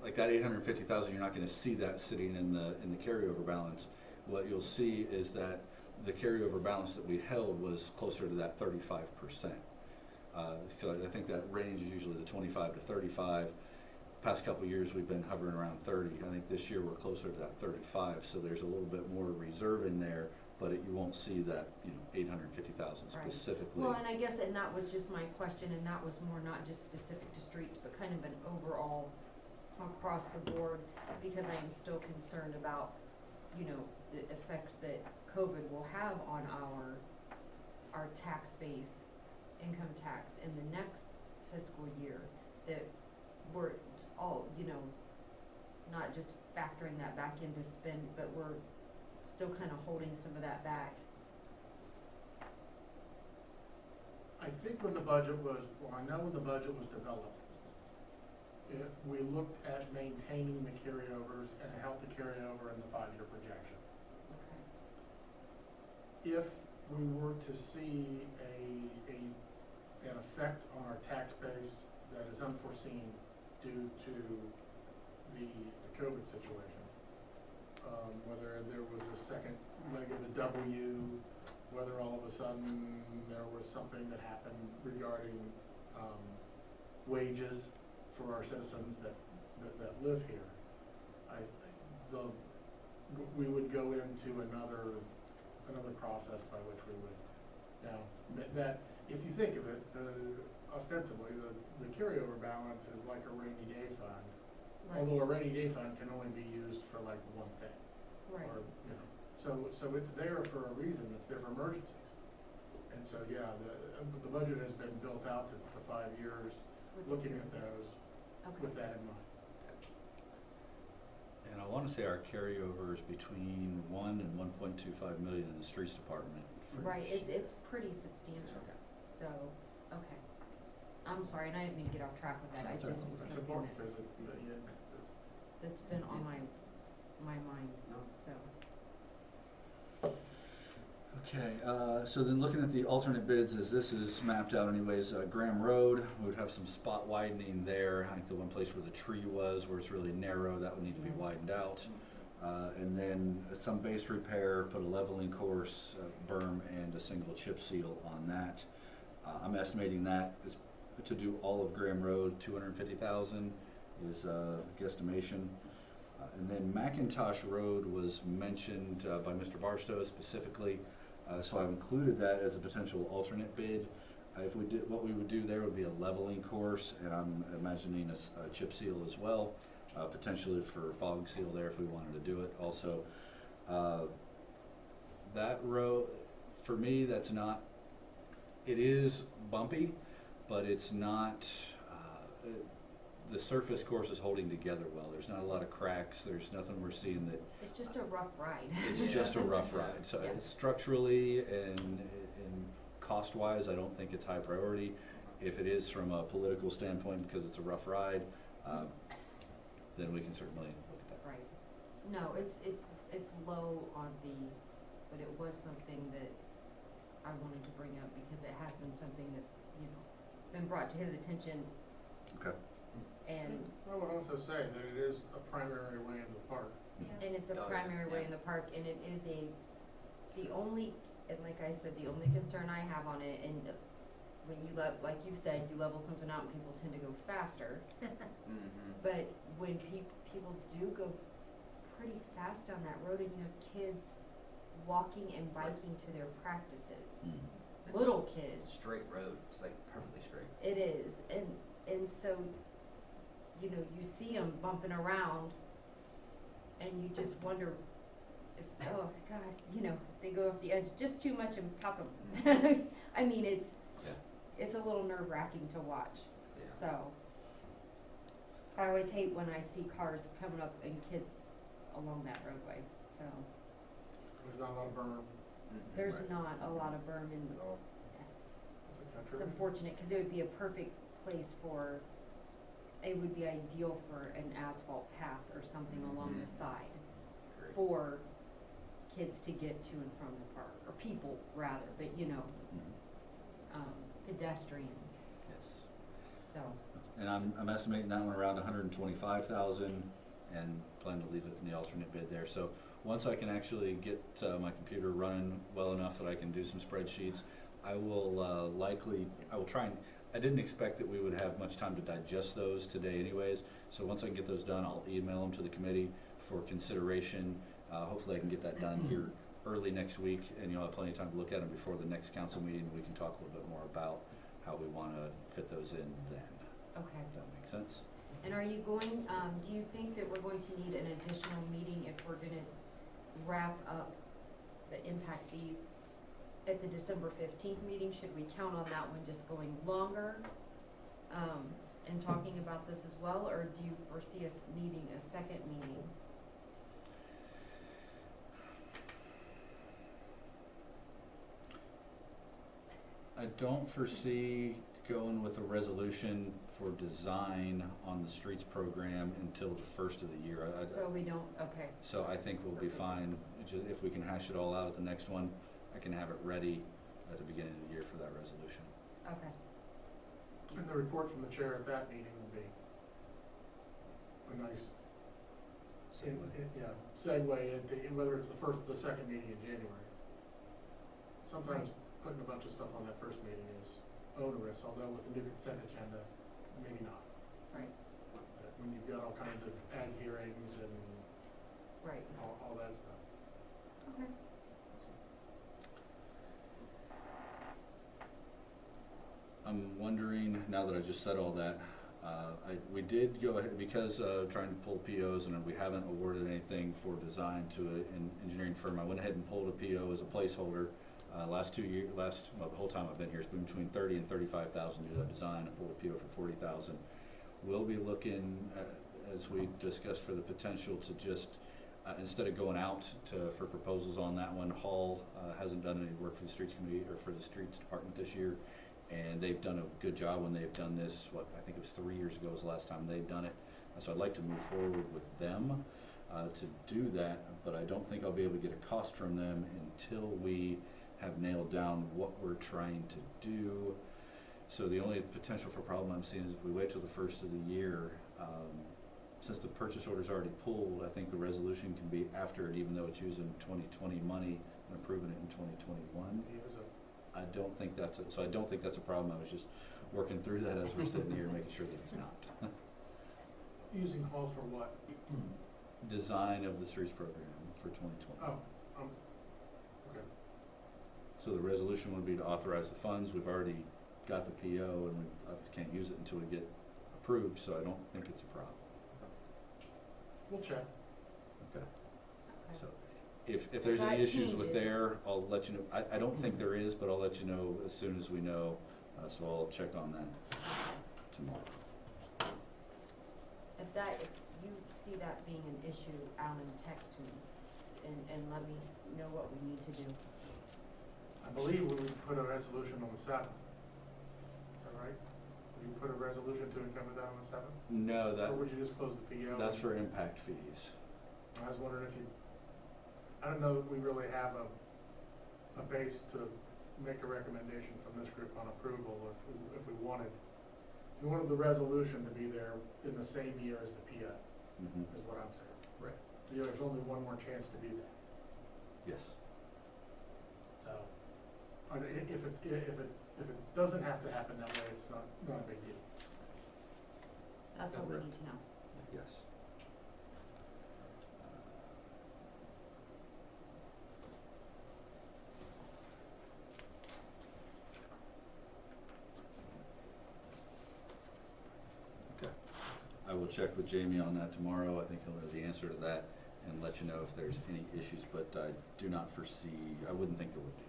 like that 850,000, you're not gonna see that sitting in the carryover balance. What you'll see is that the carryover balance that we held was closer to that 35%. So I think that range is usually the 25 to 35. Past couple of years we've been hovering around 30. I think this year we're closer to that 35. So there's a little bit more reserve in there, but you won't see that 850,000 specifically. Well, and I guess, and that was just my question, and that was more not just specific to streets, but kind of an overall across the board, because I am still concerned about, you know, the effects that COVID will have on our tax base, income tax in the next fiscal year, that we're all, you know, not just factoring that back into spend, but we're still kind of holding some of that back. I think when the budget was, well, I know when the budget was developed, we looked at maintaining the carryovers and a healthy carryover in the 5-year projection. Okay. If we were to see an effect on our tax base that is unforeseen due to the COVID situation, whether there was a second leg of the W, whether all of a sudden there was something that happened regarding wages for our citizens that live here, we would go into another process by which we would. Now, that if you think of it, ostensibly, the carryover balance is like a rainy day fund. Right. Although a rainy day fund can only be used for like one thing. Right. Or, you know, so it's there for a reason, it's there for emergencies. And so, yeah, the budget has been built out to 5 years, looking at those Okay. with that in mind. And I wanna say our carryover is between 1 and 1.25 million in the streets department. for Right, each- it's pretty substantial, so, okay. I'm sorry, and I didn't mean to get off track with that, I That's just all right. was It's something important that, because that's been on my mind, No. so. Okay, so then looking at the alternate bids, as this is mapped out anyways, Graham Road, we would have some spot widening there. I think the one place where the tree was, where it's really narrow, that would need to be Yes. widened out. And then some base repair, put a leveling course, berm, and a single chip seal on that. I'm estimating that is to do all of Graham Road, 250,000 is guesstimation. And then McIntosh Road was mentioned by Mr. Barstow specifically, so I've included that as a potential alternate bid. If we did, what we would do there would be a leveling course, and I'm imagining a chip seal as well, potentially for fog seal there if we wanted to do it. Also, that road, for me, that's not, it is bumpy, but it's not, the surface course is holding together well. There's not a lot of cracks. There's nothing we're seeing that, It's just a rough ride. it's just a rough ride. So Yeah. structurally and cost-wise, I don't think it's high priority. If it is from a political standpoint because it's a rough ride, then we can certainly look at that. Right. No, it's low on but it was something that I wanted to bring up because it has been something that's, you know, been brought to his attention, Okay. and I would also say that it is a primary way in the park. And it's a Oh, yeah, primary way yeah. in the park, and it is the only, and like I said, the only concern I have on it, and when you like you said, you level something out and people tend to go faster, Mm-hmm. but when people do go pretty fast down that road and you have kids walking and biking to their practices, little kids. It's a straight road, it's like perfectly straight. It is, and so, you know, you see them bumping around, and you just wonder if, oh God, you know, they go off the edge just too much and pop them. I mean, it's a little nerve-wracking to watch. Yeah. So, I always hate when I see cars coming up and kids along that roadway. So, There's not a lot of berm. Mhm. there's Right. not a lot of berm in. It's a country. It's unfortunate because it would be a perfect place for, it would be ideal for an asphalt path or something along the Mhm. side Agree. for kids to get to and from the park, or people rather, but you know, pedestrians, Yes. so, And I'm estimating that one around 125,000 and plan to leave it in the alternate bid there. So once I can actually get my computer running well enough that I can do some spreadsheets, I will I will try and, I didn't expect that we would have much time to digest those today anyways. So once I get those done, I'll email them to the committee for consideration. Hopefully I can get that done here early next week, and you'll have plenty of time to look at them before the next council meeting. We can talk a little bit more about how we want to fit those in then. okay. If that makes sense. And are you going, do you think that we're going to need an additional meeting if we're gonna wrap up the impact fees at the December 15th meeting? Should we count on that one just going longer, and talking about this as well, or do you foresee us needing a second meeting? I don't foresee going with a resolution for design on the streets program until the first of the year. So we don't, okay, So I think we'll be fine, if we can hash it all out at the next one, I can have it ready at the beginning of the year for that resolution. okay. And the report from the chair at that meeting will be a nice, segue into whether it's the first or the second meeting in January. Sometimes putting a bunch of stuff on that first meeting is onerous, although with the new consent agenda, maybe not. Right. But when you've got all kinds of ag hearings and Right, all that stuff. okay. I'm wondering, now that I just said all that, we did go ahead, because trying to pull POs and we haven't awarded anything for design to an engineering firm, I went ahead and pulled a PO as a placeholder. Last 2 years, well, the whole time I've been here, it's been between 30 and 35,000 to do that design. I pulled a PO for 40,000. We'll be looking, as we discussed, for the potential to just, instead of going out for proposals on that one, Hall hasn't done any work for the streets committee or for the streets department this year, and they've done a good job when they've done this. I think it was 3 years ago was the last time they've done it. So I'd like to move forward with them to do that, but I don't think I'll be able to get a cost from them until we have nailed down what we're trying to do. So the only potential for problem I'm seeing is if we wait till the first of the year, since the purchase order's already pulled, I think the resolution can be after it, even though it's using 2020 money and approving it in 2021. I don't think that's a problem. I was just working through that as we're sitting here, making sure that it's not. Using Hall for what? Design of the streets program for 2020. Oh, okay. So the resolution would be to authorize the funds. We've already got the PO and we obviously can't use it until we get approved, so I don't think it's a problem. We'll check. Okay. Okay. So if there's that any issues with changes- there, I'll let you know. I don't think there is, but I'll let you know as soon as we know. So I'll check on that tomorrow. If you see that being an issue, Alan, text me and let me know what we need to do. I believe we would put a resolution on the 7th. Is that right? Would you put a resolution to encumber that on the 7th? No, Or would you just close the PO? that's for impact fees. I was wondering if you, I don't know that we really have a base to make a recommendation from this group on approval if we wanted. We wanted the resolution to be there in the same year as the PO, is what I'm saying. Right. There's only one more chance to do that. Yes. So, if it doesn't have to happen that way, it's not a big deal. That's what we Correct. need to know. Yes. Okay. I will check with Jamie on that tomorrow. I think he'll know the answer to that and let you know if there's any issues, but I do not foresee, I wouldn't think there would be.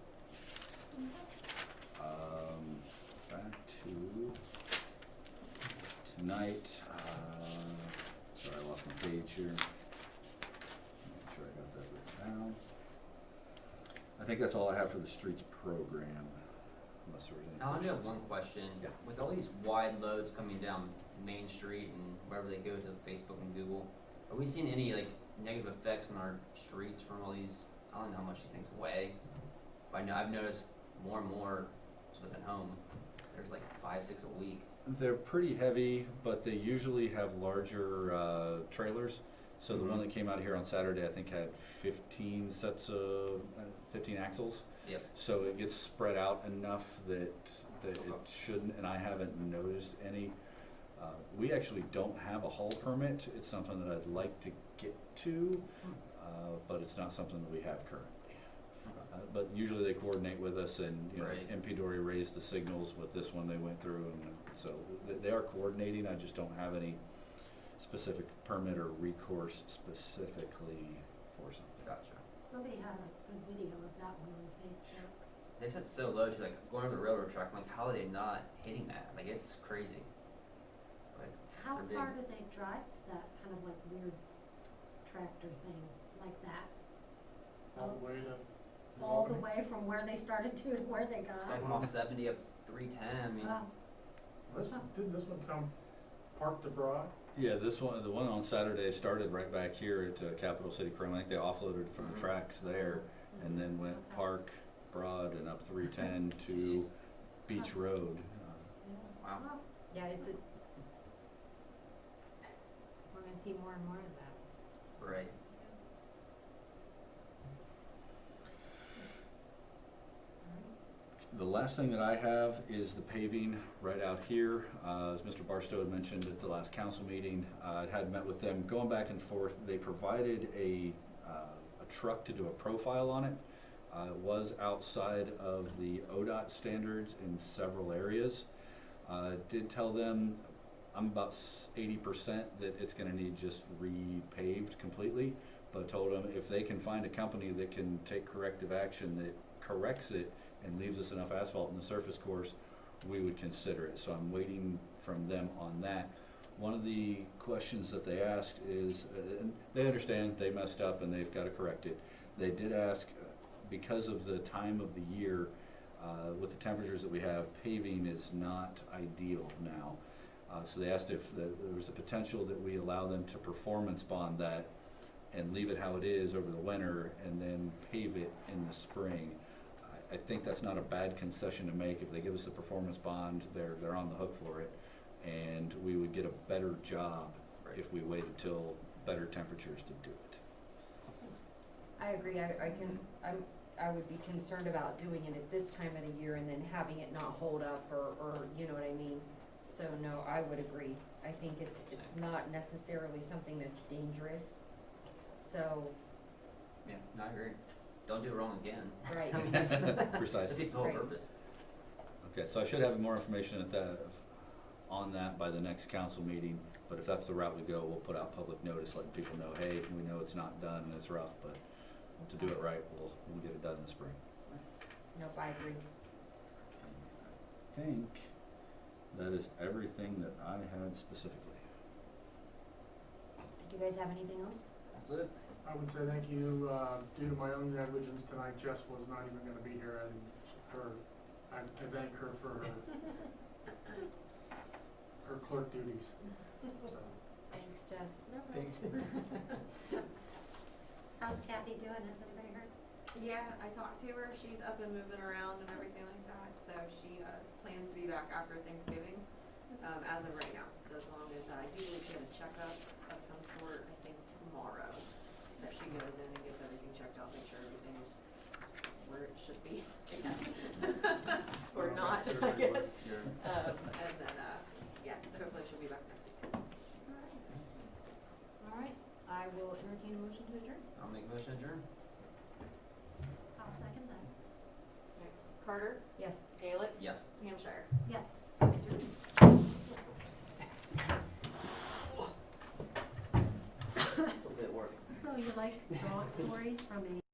Back to tonight, sorry, I lost my page here. Make sure I got that written down. I think that's all I have for the streets program, unless there was any Alan, I do have questions. one question. Yeah. With all these wide loads coming down Main Street and wherever they go to Facebook and Google, are we seeing any like negative effects on our streets from all these? I don't know how much these things weigh, but I know I've noticed more and more living home. There's like 5-6 a week. They're pretty heavy, but they usually have larger trailers. So the one that came out here on Saturday, I think had 15 sets of 15 axles. Yep. So it gets spread out enough that it shouldn't, and I haven't noticed any. We actually don't have a haul permit. It's something that I'd like to get to, but it's not something that we have currently. But usually they coordinate with us, and you know, Right. MP Dory raised the signals with this one they went through, and so they are coordinating. I just don't have any specific permit or recourse specifically for something. Gotcha. Somebody had a good video of that one on Facebook. They said so low too, like going over the railroad track. I'm like, how are they not hitting that? Like, it's crazy. Like, How they're far big. did they drive that kind of like weird tractor thing like that? All the way to. All the way from where they started to where they got? This guy come off 70 up 310. I mean, Wow. Didn't this one come Park to Broad? Yeah, this one, the one on Saturday started right back here at Capital City Chrome. I think they offloaded from the Mhm. tracks there and then went Okay. Park, Broad, and up 310 Jeez. to Beach Road. wow. Wow. Yeah, we're gonna see more and more of that. Right. The last thing that I have is the paving right out here. As Mr. Barstow had mentioned at the last council meeting, I had met with them, going back and forth. They provided a truck to do a profile on it. It was outside of the ODOT standards in several areas. Did tell them I'm about 80% that it's gonna need just repaved completely, but told them if they can find a company that can take corrective action that corrects it and leaves us enough asphalt in the surface course, we would consider it. So I'm waiting from them on that. One of the questions that they asked is, and they understand they messed up and they've got to correct it. They did ask, because of the time of the year, with the temperatures that we have, paving is not ideal now. So they asked if there was a potential that we allow them to performance bond that and leave it how it is over the winter and then pave it in the spring. I think that's not a bad concession to make. If they give us the performance bond, they're on the hook for it. And we would get a better job Right. if we waited till better temperatures to do it. I agree, I would be concerned about doing it at this time of the year and then having it not hold up or, you know what I mean? So no, I would agree. I think it's not necessarily something that's dangerous, so, Yeah, no, I agree. Don't do it wrong again. right. I mean, that's Precisely. defeats the whole Right. purpose. Okay, so I should have more information on that by the next council meeting, but if that's the route we go, we'll put out public notice, letting people know, hey, we know it's not done and it's rough, but to do it right, we'll get it done in the spring. Nope, I agree. I think that is everything that I had specifically. Do you guys have anything else? That's it. I would say thank you, due to my own negligence tonight, Jess was not even gonna be here, and I thank her for her clerk duties, so. Thanks, Jess. No Thanks. How's Kathy doing? Has anybody heard? Yeah, I talked to her. She's up and moving around and everything like that. So she plans to be back after Thanksgiving, as of right now. So as long as I do need to get a checkup of some sort, I think tomorrow, that she goes in and gets everything checked out, make sure everything is where it should be, I guess. Or Well, not, that's I certainly guess. what And then, yeah, so hopefully she'll be back next week. All right, I will entertain a motion to adjourn. I'll make a motion to adjourn. I'll second that. Carter, Yes. Gaelic, Yes. Hampshire. Yes. Adjourned. Hopefully it worked. So you like dog stories from a